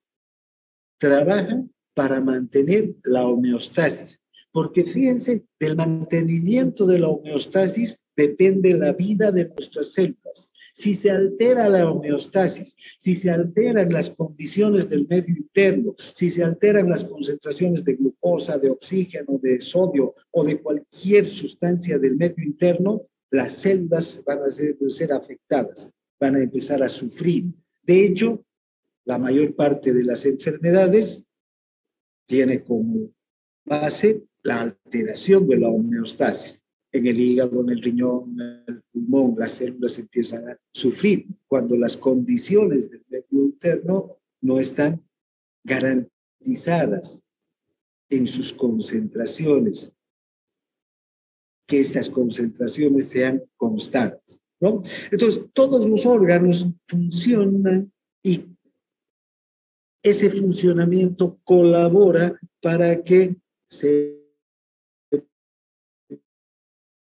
trabajan para mantener la homeostasis. Porque fíjense, del mantenimiento de la homeostasis depende la vida de nuestras células. Si se altera la homeostasis, si se alteran las condiciones del medio interno, si se alteran las concentraciones de glucosa, de oxígeno, de sodio o de cualquier sustancia del medio interno, las células van a ser afectadas, van a empezar a sufrir. De hecho, la mayor parte de las enfermedades tiene como base la alteración de la homeostasis. En el hígado, en el riñón, en el pulmón, las células empiezan a sufrir cuando las condiciones del medio interno no están garantizadas en sus concentraciones, que estas concentraciones sean constantes, ¿no? Entonces, todos los órganos funcionan y ese funcionamiento colabora para que se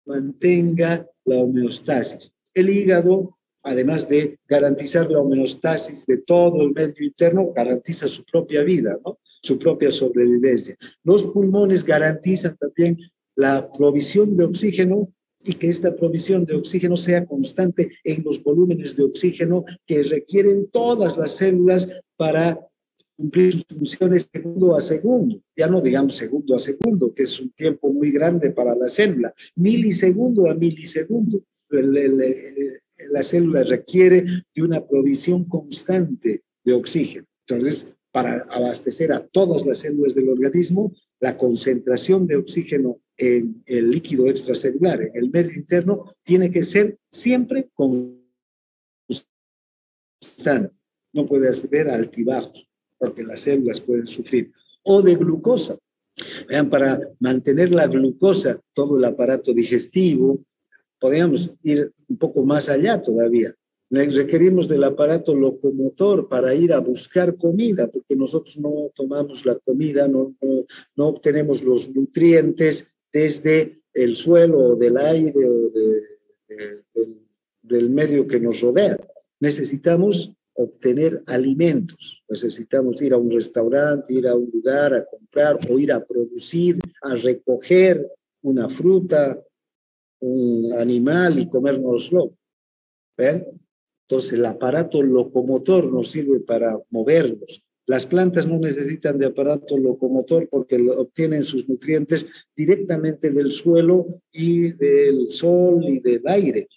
mantenga la homeostasis. El hígado, además de garantizar la homeostasis de todo el medio interno, garantiza su propia vida, ¿no? Su propia sobrevivencia. Los pulmones garantizan también la provisión de oxígeno y que esta provisión de oxígeno sea constante en los volúmenes de oxígeno que requieren todas las células para cumplir sus funciones segundo a segundo, ya no digamos segundo a segundo, que es un tiempo muy grande para la célula, milisegundo a milisegundo. La célula requiere de una provisión constante de oxígeno. Entonces, para abastecer a todas las células del organismo, la concentración de oxígeno en el líquido extracelular, en el medio interno, tiene que ser siempre constante. No puede haber altibajos, porque las células pueden sufrir. O de glucosa. Vean, para mantener la glucosa, todo el aparato digestivo, podríamos ir un poco más allá todavía. Requerimos del aparato locomotor para ir a buscar comida, porque nosotros no tomamos la comida, no obtenemos los nutrientes desde el suelo o del aire o del medio que nos rodea. Necesitamos obtener alimentos, necesitamos ir a un restaurante, ir a un lugar a comprar o ir a producir, a recoger una fruta, un animal y comérnoslo. ¿Ven? Entonces el aparato locomotor nos sirve para movernos. Las plantas no necesitan de aparato locomotor porque obtienen sus nutrientes directamente del suelo y del sol y del aire.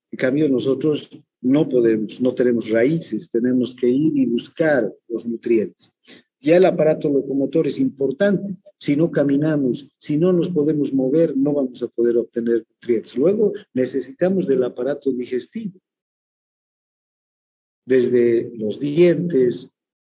En cambio, nosotros no podemos, no tenemos raíces, tenemos que ir y buscar los nutrientes. Ya el aparato locomotor es importante. Si no caminamos, si no nos podemos mover, no vamos a poder obtener nutrientes. Luego necesitamos del aparato digestivo. Desde los dientes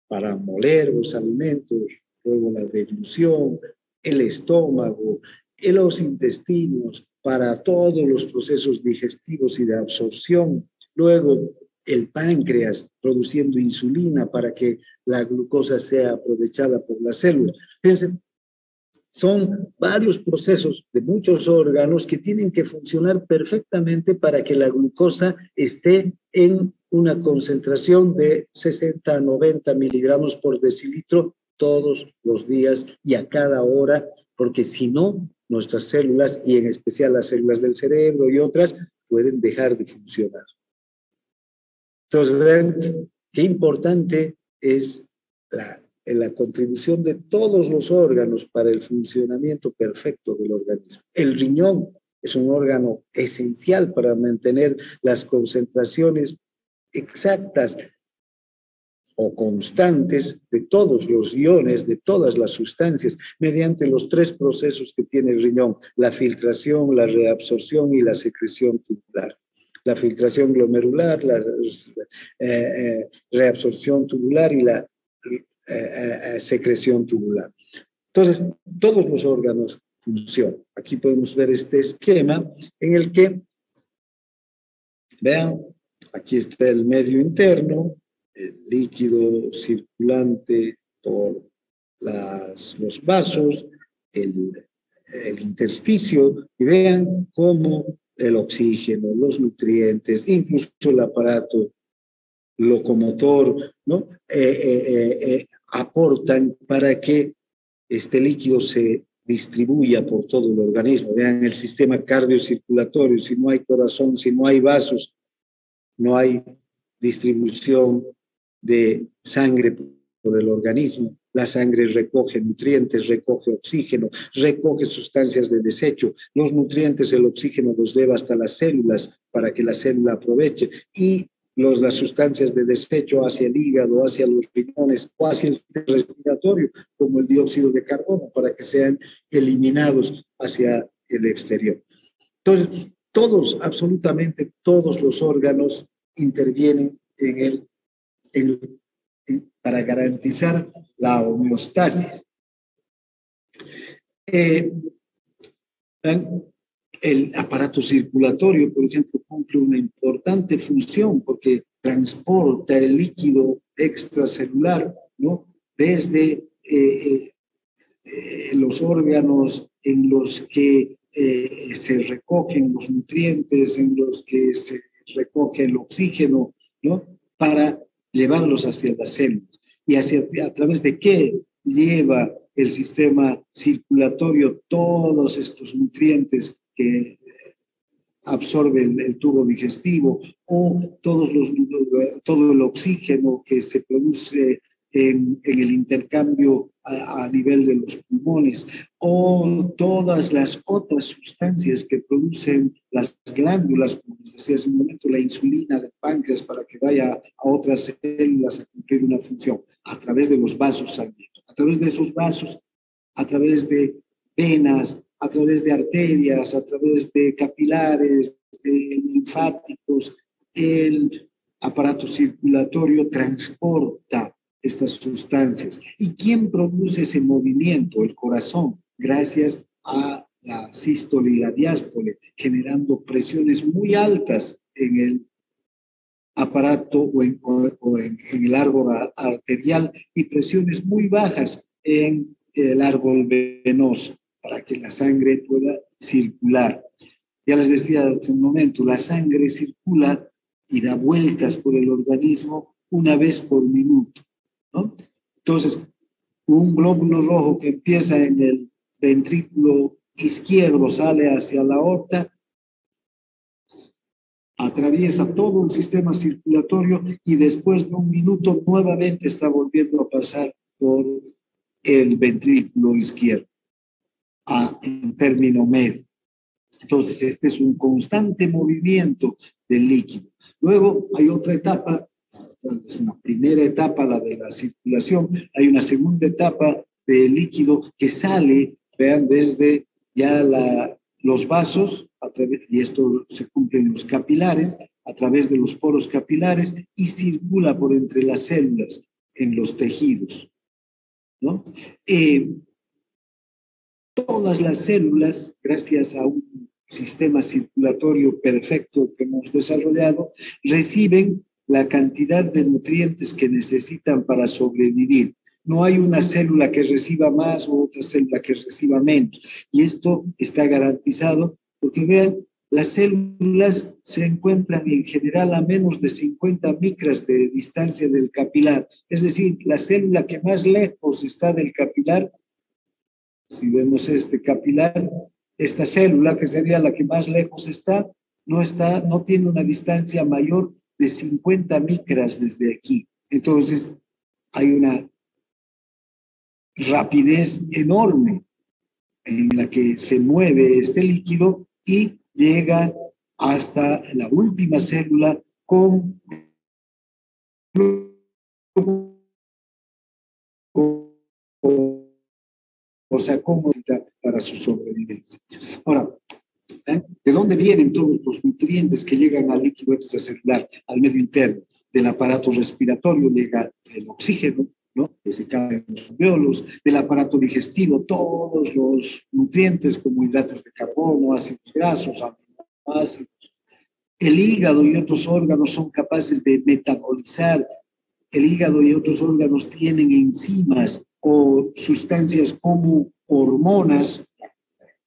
para moler los alimentos, luego la deglución, el estómago, los intestinos para todos los procesos digestivos y de absorción, luego el páncreas produciendo insulina para que la glucosa sea aprovechada por las células. Fíjense, son varios procesos de muchos órganos que tienen que funcionar perfectamente para que la glucosa esté en una concentración de 60 a 90 miligramos por decilitro todos los días y a cada hora, porque si no, nuestras células, y en especial las células del cerebro y otras, pueden dejar de funcionar. Entonces, vean qué importante es la contribución de todos los órganos para el funcionamiento perfecto del organismo. El riñón es un órgano esencial para mantener las concentraciones exactas o constantes de todos los iones, de todas las sustancias, mediante los 3 procesos que tiene el riñón: la filtración, la reabsorción y la secreción tubular. La filtración glomerular, la reabsorción tubular y la secreción tubular. Entonces, todos los órganos funcionan. Aquí podemos ver este esquema en el que, vean, aquí está el medio interno, el líquido circulante por los vasos, el intersticio, y vean cómo el oxígeno, los nutrientes, incluso el aparato locomotor, ¿no? Aportan para que este líquido se distribuya por todo el organismo. Vean el sistema cardiocirculatorio: si no hay corazón, si no hay vasos, no hay distribución de sangre por el organismo. La sangre recoge nutrientes, recoge oxígeno, recoge sustancias de desecho. Los nutrientes, el oxígeno los lleva hasta las células para que la célula aproveche, y las sustancias de desecho hacia el hígado, hacia los riñones o hacia el sistema respiratorio, como el dióxido de carbono, para que sean eliminados hacia el exterior. Entonces, absolutamente todos los órganos intervienen para garantizar la homeostasis. El aparato circulatorio, por ejemplo, cumple una importante función porque transporta el líquido extracelular, ¿no?, desde los órganos en los que se recogen los nutrientes, en los que se recoge el oxígeno, ¿no?, para llevarlos hacia las células. ¿Y a través de qué lleva el sistema circulatorio todos estos nutrientes que absorbe el tubo digestivo, o todo el oxígeno que se produce en el intercambio a nivel de los pulmones, o todas las otras sustancias que producen las glándulas, como les decía hace un momento, la insulina del páncreas, para que vaya a otras células a cumplir una función, a través de los vasos sanguíneos, a través de esos vasos, a través de venas, a través de arterias, a través de capilares, de linfáticos. El aparato circulatorio transporta estas sustancias. ¿Y quién produce ese movimiento? El corazón, gracias a la sístole y la diástole, generando presiones muy altas en el aparato o en el árbol arterial, y presiones muy bajas en el árbol venoso, para que la sangre pueda circular. Ya les decía hace un momento, la sangre circula y da vueltas por el organismo una vez por minuto, ¿no? Entonces, un glóbulo rojo que empieza en el ventrículo izquierdo sale hacia la aorta, atraviesa todo el sistema circulatorio y después de un minuto nuevamente está volviendo a pasar por el ventrículo izquierdo, en término medio. Entonces, este es un constante movimiento del líquido. Luego hay otra etapa, es una primera etapa, la de la circulación. Hay una segunda etapa del líquido que sale, vean, desde ya los vasos, y esto se cumple en los capilares, a través de los poros capilares, y circula por entre las células, en los tejidos, ¿no? Todas las células, gracias a un sistema circulatorio perfecto que hemos desarrollado, reciben la cantidad de nutrientes que necesitan para sobrevivir. No hay una célula que reciba más o otra célula que reciba menos. Y esto está garantizado porque, vean, las células se encuentran en general a menos de 50 micras de distancia del capilar. Es decir, la célula que más lejos está del capilar, si vemos este capilar, esta célula, que sería la que más lejos está, no tiene una distancia mayor de 50 micras desde aquí. Entonces, hay una rapidez enorme en la que se mueve este líquido y llega hasta la última célula con o sea, cómo para su sobrevivencia. Ahora, ¿de dónde vienen todos los nutrientes que llegan al líquido extracelular, al medio interno? Del aparato respiratorio llega el oxígeno, ¿no? Que se cae en los alvéolos, del aparato digestivo, todos los nutrientes como hidratos de carbono, ácidos grasos, aminoácidos. El hígado y otros órganos son capaces de metabolizar. El hígado y otros órganos tienen enzimas o sustancias como hormonas,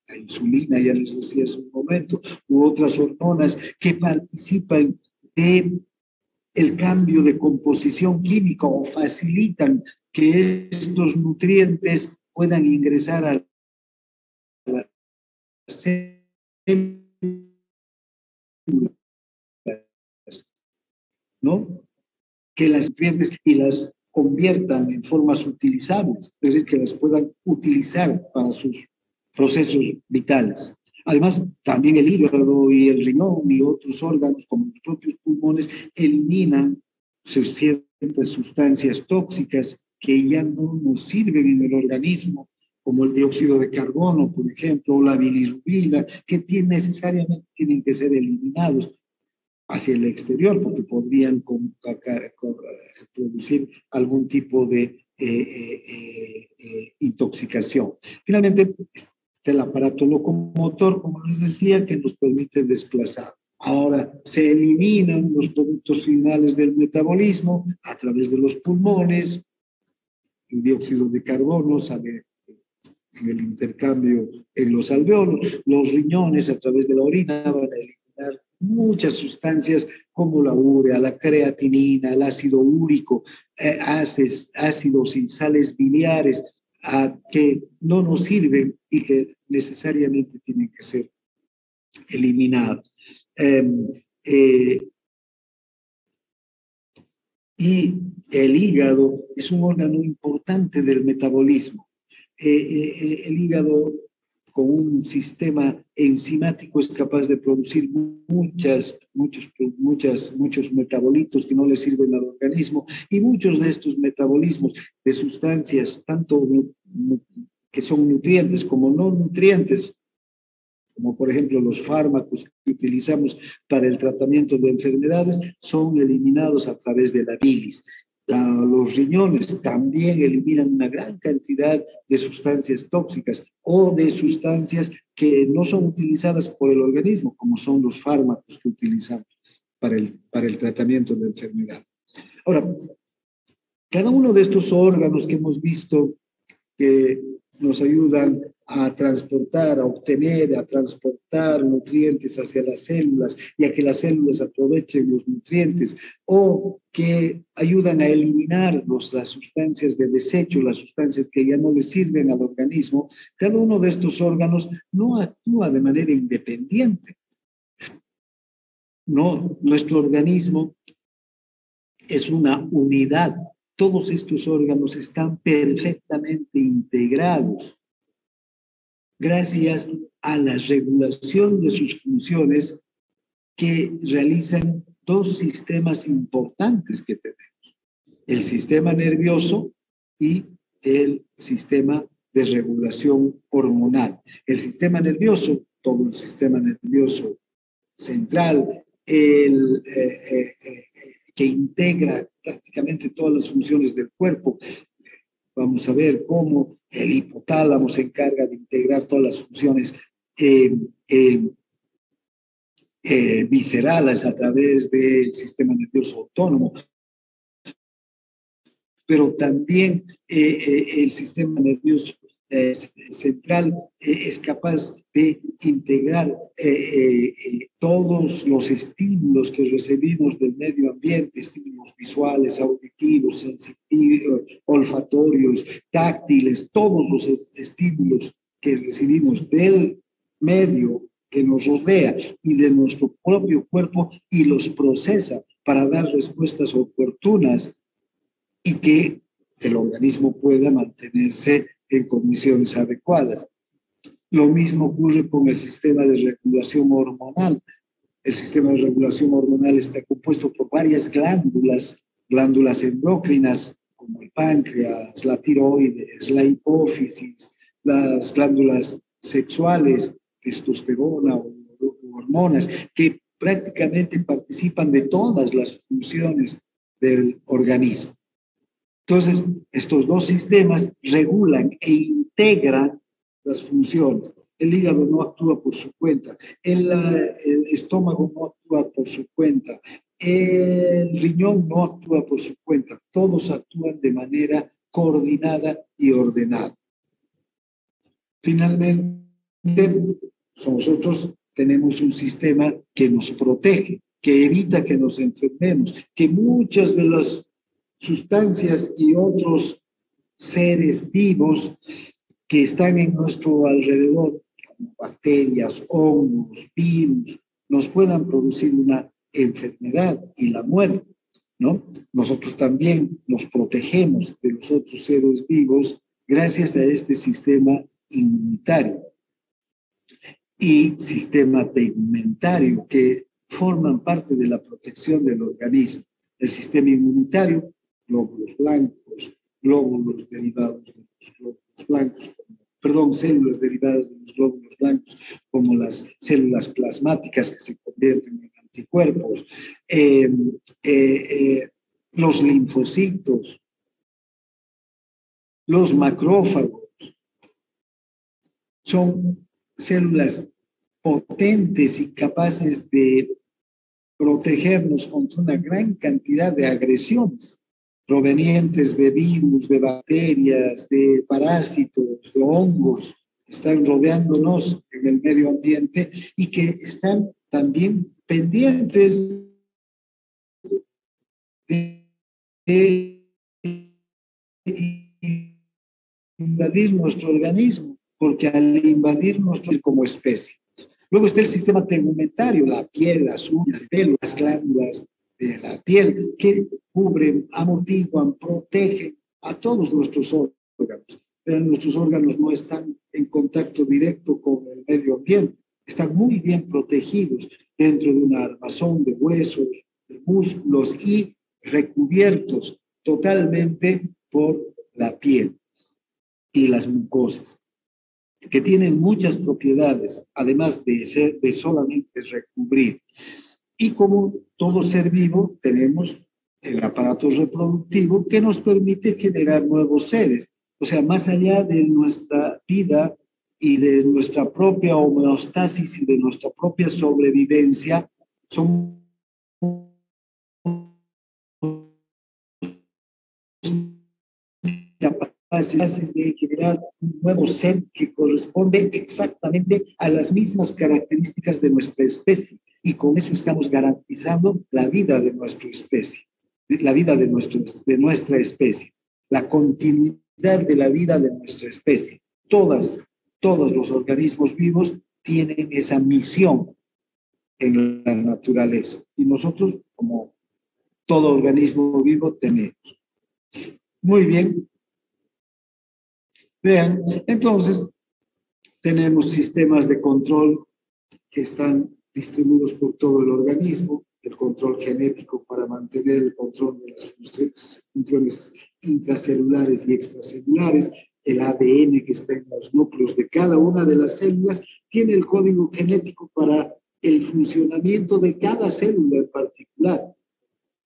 la insulina, ya les decía hace un momento, u otras hormonas que participan de el cambio de composición química o facilitan que estos nutrientes puedan ingresar a la célula, ¿no? Que las nutrientes y las conviertan en formas utilizables, es decir, que las puedan utilizar para sus procesos vitales. Además, también el hígado y el riñón y otros órganos, como los propios pulmones, eliminan ciertas sustancias tóxicas que ya no nos sirven en el organismo, como el dióxido de carbono, por ejemplo, o la bilirrubina, que necesariamente tienen que ser eliminados hacia el exterior, porque podrían producir algún tipo de intoxicación. Finalmente, el aparato locomotor, como les decía, que nos permite desplazar. Ahora, se eliminan los productos finales del metabolismo a través de los pulmones, el dióxido de carbono sale en el intercambio en los alvéolos, los riñones a través de la orina van a eliminar muchas sustancias como la urea, la creatinina, el ácido úrico, ácidos y sales biliares, que no nos sirven y que necesariamente tienen que ser eliminados. Y el hígado es un órgano importante del metabolismo. El hígado, con un sistema enzimático, es capaz de producir muchos metabolitos que no le sirven al organismo, y muchos de estos metabolismos de sustancias, tanto que son nutrientes como no nutrientes, como por ejemplo los fármacos que utilizamos para el tratamiento de enfermedades, son eliminados a través de la bilis. Los riñones también eliminan una gran cantidad de sustancias tóxicas o de sustancias que no son utilizadas por el organismo, como son los fármacos que utilizamos para el tratamiento de enfermedad. Ahora, cada uno de estos órganos que hemos visto que nos ayudan a transportar, a obtener, a transportar nutrientes hacia las células y a que las células aprovechen los nutrientes, o que ayudan a eliminar las sustancias de desecho, las sustancias que ya no le sirven al organismo. Cada uno de estos órganos no actúa de manera independiente. No, nuestro organismo es una unidad. Todos estos órganos están perfectamente integrados gracias a la regulación de sus funciones que realizan dos sistemas importantes que tenemos: el sistema nervioso y el sistema de regulación hormonal. El sistema nervioso, todo el sistema nervioso central, que integra prácticamente todas las funciones del cuerpo. Vamos a ver cómo el hipotálamo se encarga de integrar todas las funciones viscerales a través del sistema nervioso autónomo. Pero también el sistema nervioso central es capaz de integrar todos los estímulos que recibimos del medio ambiente, estímulos visuales, auditivos, sensitivos, olfatorios, táctiles, todos los estímulos que recibimos del medio que nos rodea y de nuestro propio cuerpo, y los procesa para dar respuestas oportunas y que el organismo pueda mantenerse en condiciones adecuadas. Lo mismo ocurre con el sistema de regulación hormonal. El sistema de regulación hormonal está compuesto por varias glándulas glándulas endocrinas como el páncreas, la tiroides, la hipófisis, las glándulas sexuales, testosterona o hormonas, que prácticamente participan de todas las funciones del organismo. Entonces, estos dos sistemas regulan e integran las funciones. El hígado no actúa por su cuenta, el estómago no actúa por su cuenta, el riñón no actúa por su cuenta, todos actúan de manera coordinada y ordenada. Finalmente, nosotros tenemos un sistema que nos protege, que evita que nos enfermemos, que muchas de las sustancias y otros seres vivos que están en nuestro alrededor, como bacterias, hongos, virus, nos puedan producir una enfermedad y la muerte, ¿no? Nosotros también nos protegemos de los otros seres vivos gracias a este sistema inmunitario y sistema tegumentario que forman parte de la protección del organismo. El sistema inmunitario, glóbulos blancos, glóbulos derivados de los glóbulos blancos, células derivadas de los glóbulos blancos, como las células plasmáticas que se convierten en anticuerpos, los linfocitos, los macrófagos, son células potentes y capaces de protegernos contra una gran cantidad de agresiones provenientes de virus, de bacterias, de parásitos, de hongos que están rodeándonos en el medio ambiente y que están también pendientes de invadir nuestro organismo, porque al invadir nuestro como especie. Luego está el sistema tegumentario, la piel, las uñas, el pelo, las glándulas de la piel, que cubren, amortiguan, protegen a todos nuestros órganos. Pero nuestros órganos no están en contacto directo con el medio ambiente, están muy bien protegidos dentro de una armazón de huesos, de músculos y recubiertos totalmente por la piel y las mucosas, que tienen muchas propiedades, además de solamente recubrir. Y como todo ser vivo, tenemos el aparato reproductivo que nos permite generar nuevos seres. O sea, más allá de nuestra vida y de nuestra propia homeostasis y de nuestra propia sobrevivencia, son capaces de generar un nuevo ser que corresponde exactamente a las mismas características de nuestra especie. Y con eso estamos garantizando la vida de nuestra especie, la vida de nuestra especie, la continuidad de la vida de nuestra especie. Todos los organismos vivos tienen esa misión en la naturaleza. Y nosotros, como todo organismo vivo, tenemos. Muy bien. Vean, entonces, tenemos sistemas de control que están distribuidos por todo el organismo, el control genético para mantener el control de las funciones intracelulares y extracelulares, el ADN que está en los núcleos de cada una de las células, tiene el código genético para el funcionamiento de cada célula en particular.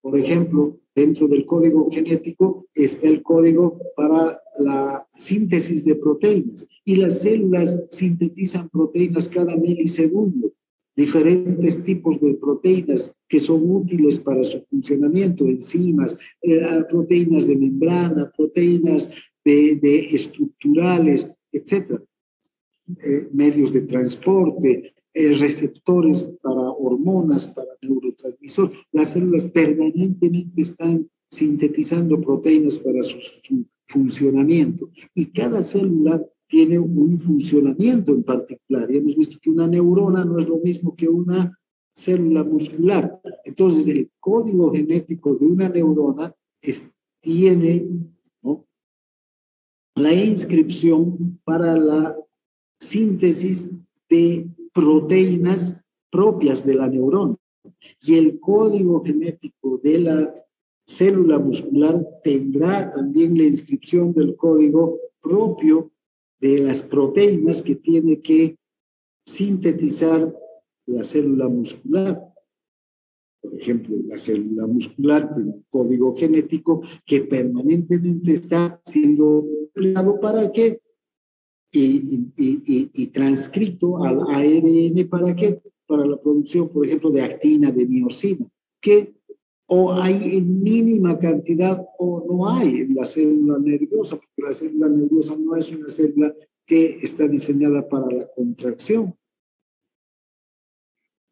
Por ejemplo, dentro del código genético está el código para la síntesis de proteínas y las células sintetizan proteínas cada milisegundo, diferentes tipos de proteínas que son útiles para su funcionamiento, enzimas, proteínas de membrana, proteínas de estructurales, etc. Medios de transporte, receptores para hormonas, para neurotransmisores. Las células permanentemente están sintetizando proteínas para su funcionamiento y cada célula tiene un funcionamiento en particular. Y hemos visto que una neurona no es lo mismo que una célula muscular. Entonces, el código genético de una neurona tiene, ¿no?, la inscripción para la síntesis de proteínas propias de la neurona. Y el código genético de la célula muscular tendrá también la inscripción del código propio de las proteínas que tiene que sintetizar la célula muscular. Por ejemplo, la célula muscular tiene un código genético que permanentemente está siendo empleado para qué y transcrito al ARN para qué, para la producción, por ejemplo, de actina, de miosina, que o hay en mínima cantidad o no hay en la célula nerviosa, porque la célula nerviosa no es una célula que está diseñada para la contracción.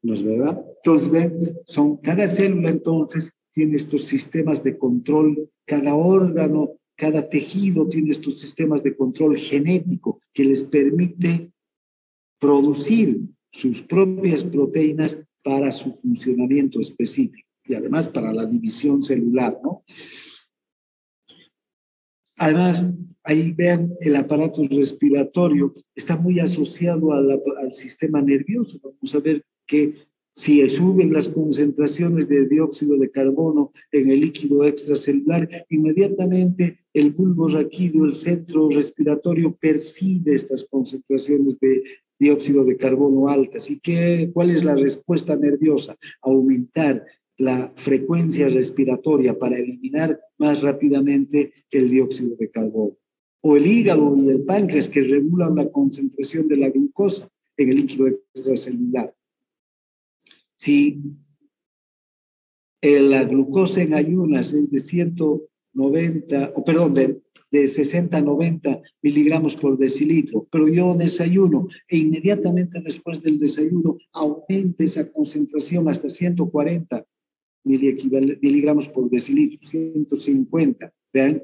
¿No es verdad? Entonces, ven, cada célula entonces tiene estos sistemas de control, cada órgano, cada tejido tiene estos sistemas de control genético que les permite producir sus propias proteínas para su funcionamiento específico y además para la división celular, ¿no? Además, ahí vean, el aparato respiratorio está muy asociado al sistema nervioso. Vamos a ver que si suben las concentraciones de dióxido de carbono en el líquido extracelular, inmediatamente el bulbo raquídeo, el centro respiratorio, percibe estas concentraciones de dióxido de carbono altas. ¿Y cuál es la respuesta nerviosa? Aumentar la frecuencia respiratoria para eliminar más rápidamente el dióxido de carbono. O el hígado y el páncreas que regulan la concentración de la glucosa en el líquido extracelular. Si la glucosa en ayunas es de 60 a 90 miligramos por decilitro, pero yo desayuno e inmediatamente después del desayuno aumenta esa concentración hasta 140 miligramos por decilitro, 150, ¿vean?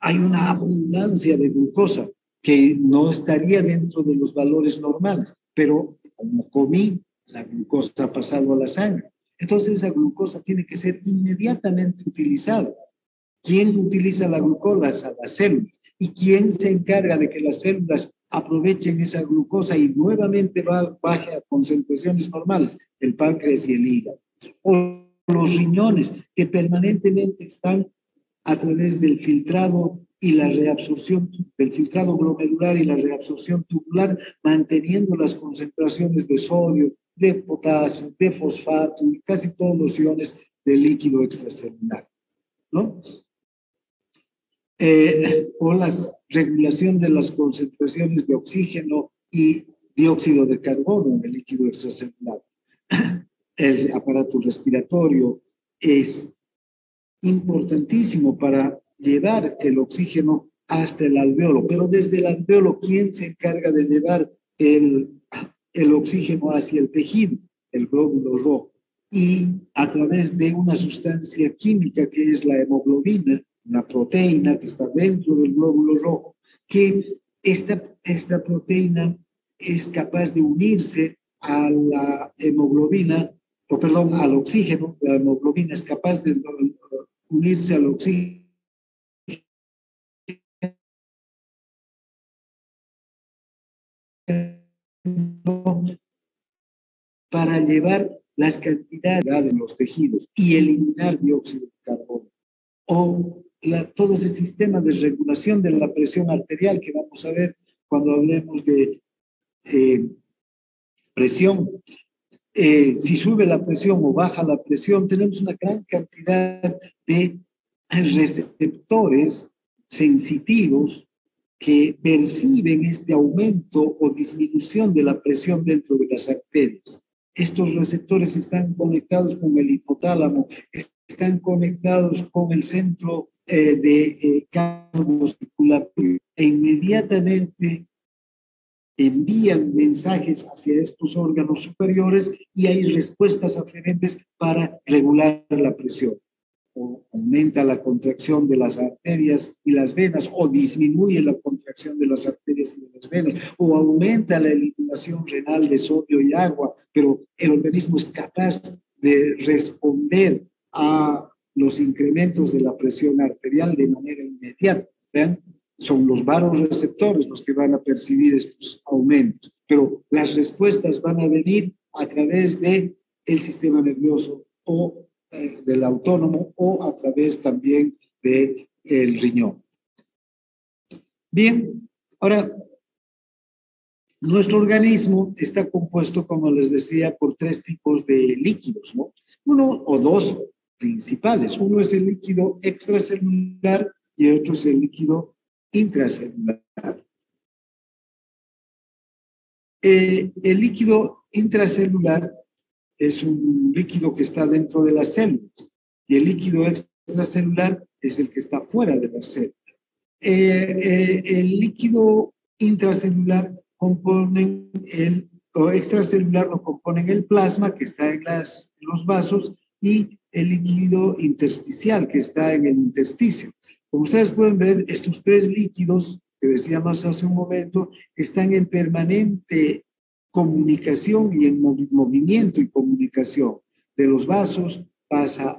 Hay una abundancia de glucosa que no estaría dentro de los valores normales, pero como comí, la glucosa ha pasado a la sangre. Entonces esa glucosa tiene que ser inmediatamente utilizada. ¿Quién utiliza la glucosa? Las células. ¿Y quién se encarga de que las células aprovechen esa glucosa y nuevamente baje a concentraciones normales? El páncreas y el hígado. O los riñones, que permanentemente están a través del filtrado y la reabsorción, del filtrado glomerular y la reabsorción tubular, manteniendo las concentraciones de sodio, de potasio, de fosfato y casi todos los iones del líquido extracelular, ¿no? O la regulación de las concentraciones de oxígeno y dióxido de carbono en el líquido extracelular. El aparato respiratorio es importantísimo para llevar el oxígeno hasta el alveolo, pero desde el alveolo, ¿quién se encarga de llevar el oxígeno hacia el tejido? El glóbulo rojo. Y a través de una sustancia química que es la hemoglobina, una proteína que está dentro del glóbulo rojo, que esta proteína es capaz de unirse a la hemoglobina, al oxígeno. La hemoglobina es capaz de unirse al oxígeno para llevar las cantidades de los tejidos y eliminar dióxido de carbono. O todo ese sistema de regulación de la presión arterial que vamos a ver cuando hablemos de presión. Si sube la presión o baja la presión, tenemos una gran cantidad de receptores sensitivos que perciben este aumento o disminución de la presión dentro de las arterias. Estos receptores están conectados con el hipotálamo, están conectados con el centro de cardio circulatorio e inmediatamente envían mensajes hacia estos órganos superiores y hay respuestas aferentes para regular la presión. O aumenta la contracción de las arterias y las venas, o disminuye la contracción de las arterias y de las venas, o aumenta la eliminación renal de sodio y agua, pero el organismo es capaz de responder a los incrementos de la presión arterial de manera inmediata. ¿Vean? Son los vasoreceptores los que van a percibir estos aumentos, pero las respuestas van a venir a través del sistema nervioso o del autónomo o a través también del riñón. Bien, ahora, nuestro organismo está compuesto, como les decía, por 3 tipos de líquidos, ¿no? Uno o 2 principales. Uno es el líquido extracelular y otro es el líquido intracelular. El líquido intracelular es un líquido que está dentro de las células y el líquido extracelular es el que está fuera de las células. El líquido intracelular o extracelular lo componen el plasma que está en los vasos y el líquido intersticial que está en el intersticio. Como ustedes pueden ver, estos 3 líquidos que decíamos hace un momento están en permanente comunicación y en movimiento y comunicación. De los vasos pasa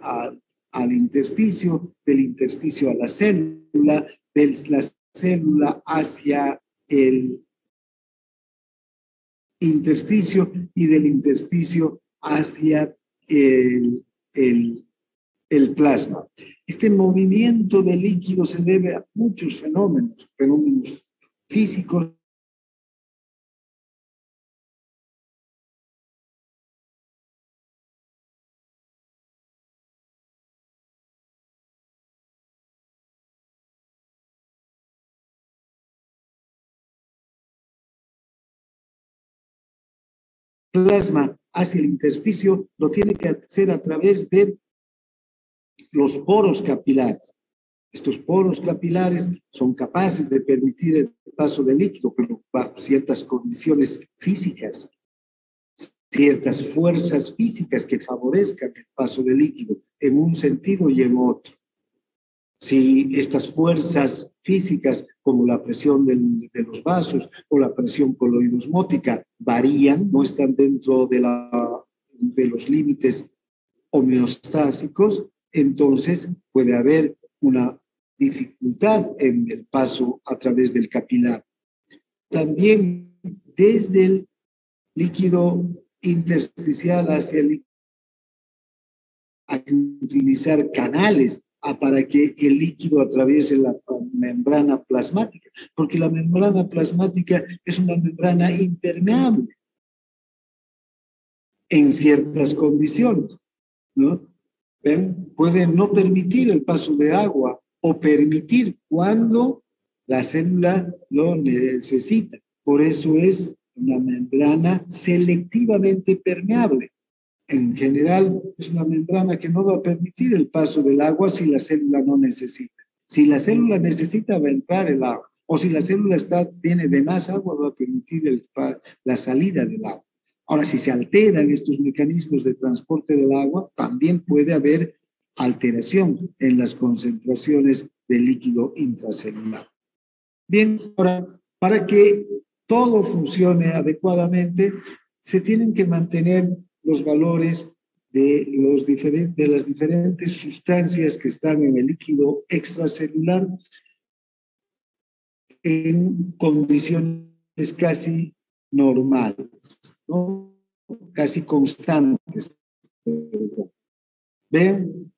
al intersticio, del intersticio a la célula, de la célula hacia el intersticio y del intersticio hacia el plasma. Este movimiento de líquido se debe a muchos fenómenos físicos, plasma hacia el intersticio lo tiene que hacer a través de los poros capilares. Estos poros capilares son capaces de permitir el paso del líquido, pero bajo ciertas condiciones físicas, ciertas fuerzas físicas que favorezcan el paso del líquido en un sentido y en otro. Si estas fuerzas físicas, como la presión de los vasos o la presión coloidosmótica, varían, no están dentro de los límites homeostásicos, entonces puede haber una dificultad en el paso a través del capilar. También desde el líquido intersticial hacia el líquido hay que utilizar canales para que el líquido atraviese la membrana plasmática, porque la membrana plasmática es una membrana impermeable en ciertas condiciones, ¿no? ¿Ven? Puede no permitir el paso de agua o permitir cuando la célula lo necesita. Por eso es una membrana selectivamente permeable. En general, es una membrana que no va a permitir el paso del agua si la célula no necesita. Si la célula necesita, va a entrar el agua. O si la célula tiene de más agua, va a permitir la salida del agua. Ahora, si se alteran estos mecanismos de transporte del agua, también puede haber alteración en las concentraciones de líquido intracelular. Bien, ahora, para que todo funcione adecuadamente, se tienen que mantener los valores de las diferentes sustancias que están en el líquido extracelular en condiciones casi normales, ¿no? Casi constantes. Vean,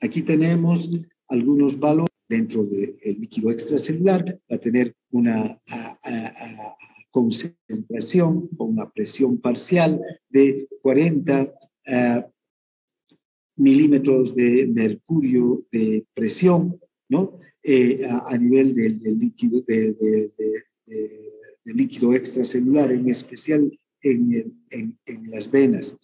aquí tenemos algunos valores dentro del líquido extracelular, va a tener una concentración o una presión parcial de 40 milímetros de mercurio de presión, ¿no? A nivel del líquido extracelular, en especial en las venas.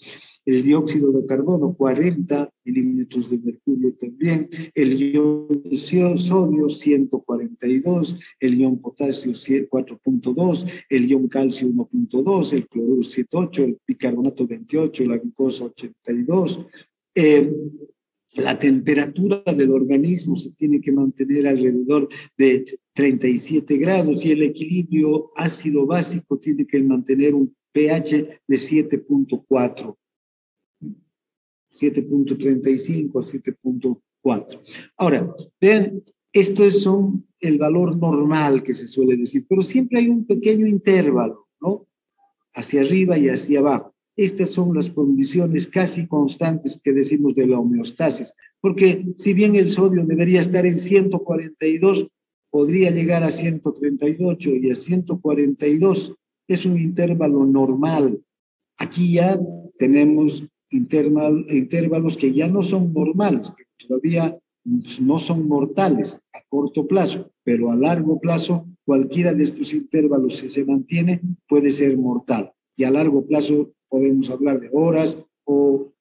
El dióxido de carbono, 40 milímetros de mercurio también. El ion sodio, 142. El ion potasio, 4.2. El ion calcio, 1.2. El cloruro, 7.8. El bicarbonato, 28. La glucosa, 82. La temperatura del organismo se tiene que mantener alrededor de 37 grados y el equilibrio ácido básico tiene que mantener un pH de 7.4, 7.35 a 7.4. Ahora, vean, estos son el valor normal que se suele decir, pero siempre hay un pequeño intervalo, ¿no? Hacia arriba y hacia abajo. Estas son las condiciones casi constantes que decimos de la homeostasis, porque si bien el sodio debería estar en 142, podría llegar a 138 y a 142 es un intervalo normal. Aquí ya tenemos intervalos que ya no son normales, que todavía no son mortales a corto plazo, pero a largo plazo cualquiera de estos intervalos, si se mantiene, puede ser mortal. Y a largo plazo podemos hablar de horas o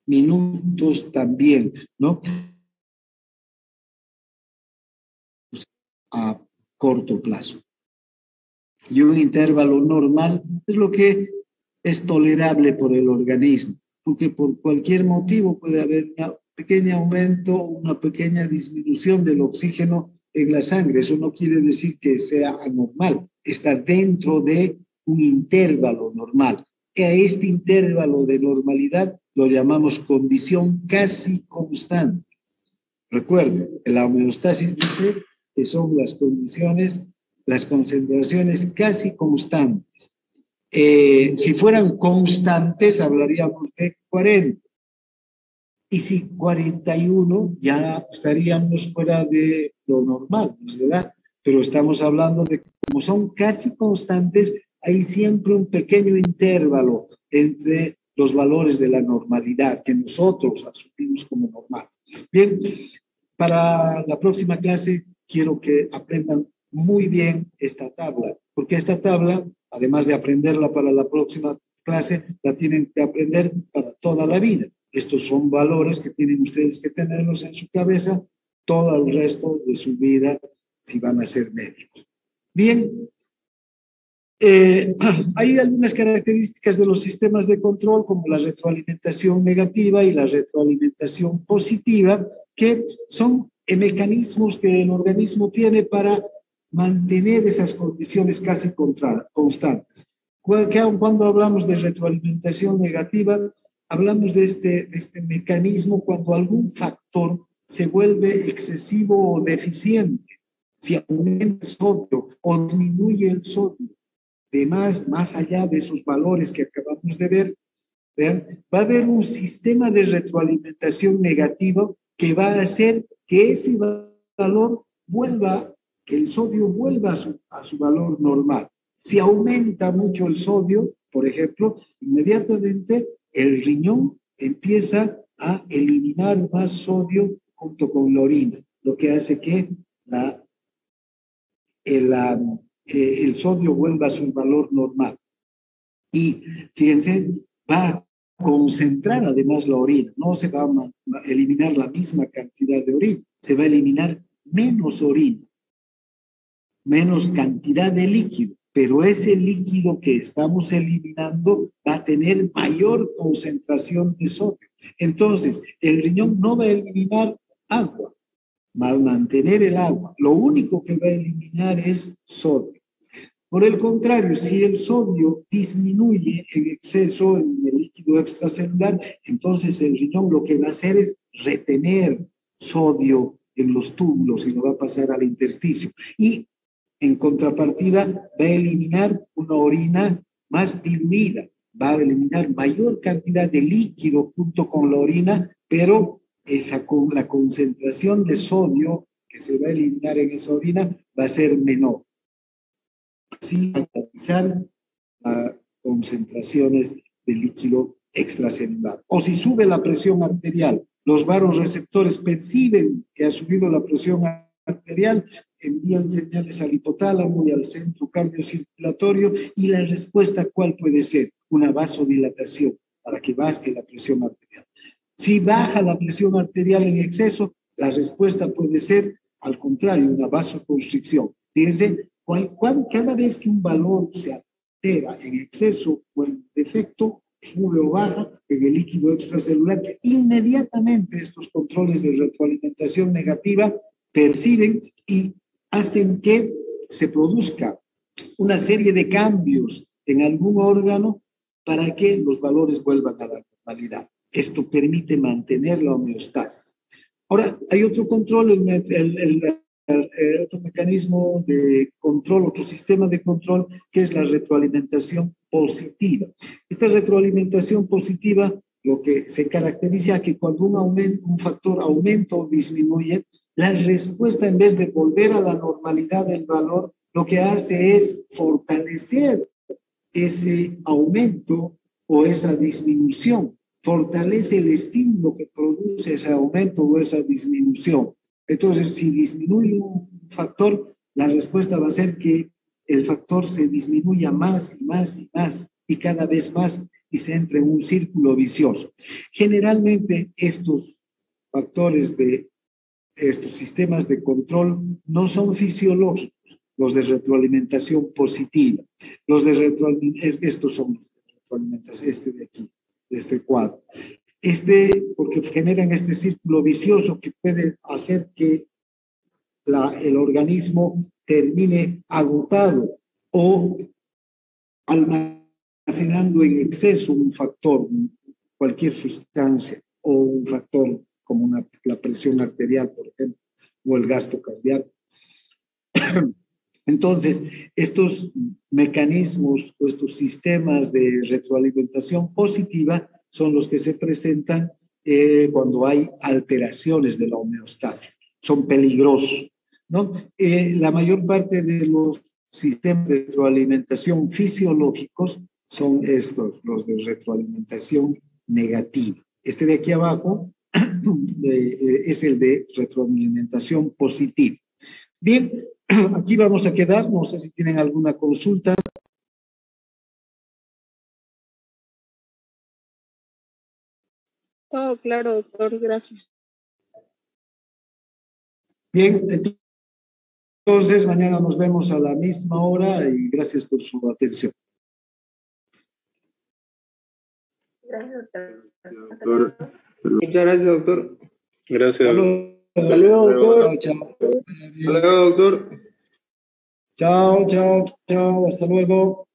minutos también, ¿no? A corto plazo. Y un intervalo normal es lo que es tolerable por el organismo, porque por cualquier motivo puede haber un pequeño aumento, una pequeña disminución del oxígeno en la sangre. Eso no quiere decir que sea anormal, está dentro de un intervalo normal. Y a este intervalo de normalidad lo llamamos condición casi constante. Recuerden, la homeostasis dice que son las condiciones, las concentraciones casi constantes. Si fueran constantes, hablaríamos de 40. Y si 41, ya estaríamos fuera de lo normal, ¿no es verdad? Pero estamos hablando de que como son casi constantes, hay siempre un pequeño intervalo entre los valores de la normalidad que nosotros asumimos como normal. Bien, para la próxima clase quiero que aprendan muy bien esta tabla, porque esta tabla, además de aprenderla para la próxima clase, la tienen que aprender para toda la vida. Estos son valores que tienen ustedes que tenerlos en su cabeza todo el resto de su vida si van a ser médicos. Bien, hay algunas características de los sistemas de control como la retroalimentación negativa y la retroalimentación positiva, que son mecanismos que el organismo tiene para mantener esas condiciones casi constantes. Cuando hablamos de retroalimentación negativa, hablamos de este mecanismo cuando algún factor se vuelve excesivo o deficiente. Si aumenta el sodio o disminuye el sodio, más allá de esos valores que acabamos de ver, ¿vean? Va a haber un sistema de retroalimentación negativo que va a hacer que ese valor vuelva, que el sodio vuelva a su valor normal. Si aumenta mucho el sodio, por ejemplo, inmediatamente el riñón empieza a eliminar más sodio junto con la orina, lo que hace que el sodio vuelva a su valor normal. Y fíjense, va a concentrar además la orina, no se va a eliminar la misma cantidad de orina, se va a eliminar menos orina, menos cantidad de líquido, pero ese líquido que estamos eliminando va a tener mayor concentración de sodio. Entonces, el riñón no va a eliminar agua, va a mantener el agua. Lo único que va a eliminar es sodio. Por el contrario, si el sodio disminuye en exceso en el líquido extracelular, entonces el riñón lo que va a hacer es retener sodio en los túbulos y lo va a pasar al intersticio. Y en contrapartida va a eliminar una orina más diluida, va a eliminar mayor cantidad de líquido junto con la orina, pero la concentración de sodio que se va a eliminar en esa orina va a ser menor. Así va a realizar las concentraciones de líquido extracelular. O si sube la presión arterial, los vasoreceptores perciben que ha subido la presión arterial, envían señales al hipotálamo y al centro cardiocirculatorio, y la respuesta, ¿cuál puede ser? Una vasodilatación para que baje la presión arterial. Si baja la presión arterial en exceso, la respuesta puede ser, al contrario, una vasoconstricción. Fíjense, cada vez que un valor se altera en exceso o en defecto, sube o baja en el líquido extracelular, inmediatamente estos controles de retroalimentación negativa perciben y hacen que se produzca una serie de cambios en algún órgano para que los valores vuelvan a la normalidad. Esto permite mantener la homeostasis. Ahora, hay otro control, otro mecanismo de control, otro sistema de control, que es la retroalimentación positiva. Esta retroalimentación positiva lo que se caracteriza que cuando un factor aumenta o disminuye, la respuesta en vez de volver a la normalidad del valor, lo que hace es fortalecer ese aumento o esa disminución, fortalece el estímulo que produce ese aumento o esa disminución. Entonces, si disminuye un factor, la respuesta va a ser que el factor se disminuya más y más y más y cada vez más y se entre en un círculo vicioso. Generalmente estos factores de estos sistemas de control no son fisiológicos, los de retroalimentación positiva. Los de estos son los de retroalimentación, este de aquí, de este cuadro. Porque generan este círculo vicioso que puede hacer que el organismo termine agotado o almacenando en exceso un factor, cualquier sustancia o un factor como la presión arterial, por ejemplo, o el gasto cardíaco. Entonces, estos mecanismos o estos sistemas de retroalimentación positiva son los que se presentan cuando hay alteraciones de la homeostasis. Son peligrosos, ¿no? La mayor parte de los sistemas de retroalimentación fisiológicos son estos, los de retroalimentación negativa. Este de aquí abajo es el de retroalimentación positiva. Bien, aquí vamos a quedar, no sé si tienen alguna consulta. Todo claro, doctor, gracias. Bien, entonces mañana nos vemos a la misma hora y gracias por su atención. Gracias, Doctor. Muchas gracias, doctor. Gracias. Hasta luego, doctor. Chao. Hasta luego, doctor. Chao, chao, chao. Hasta luego.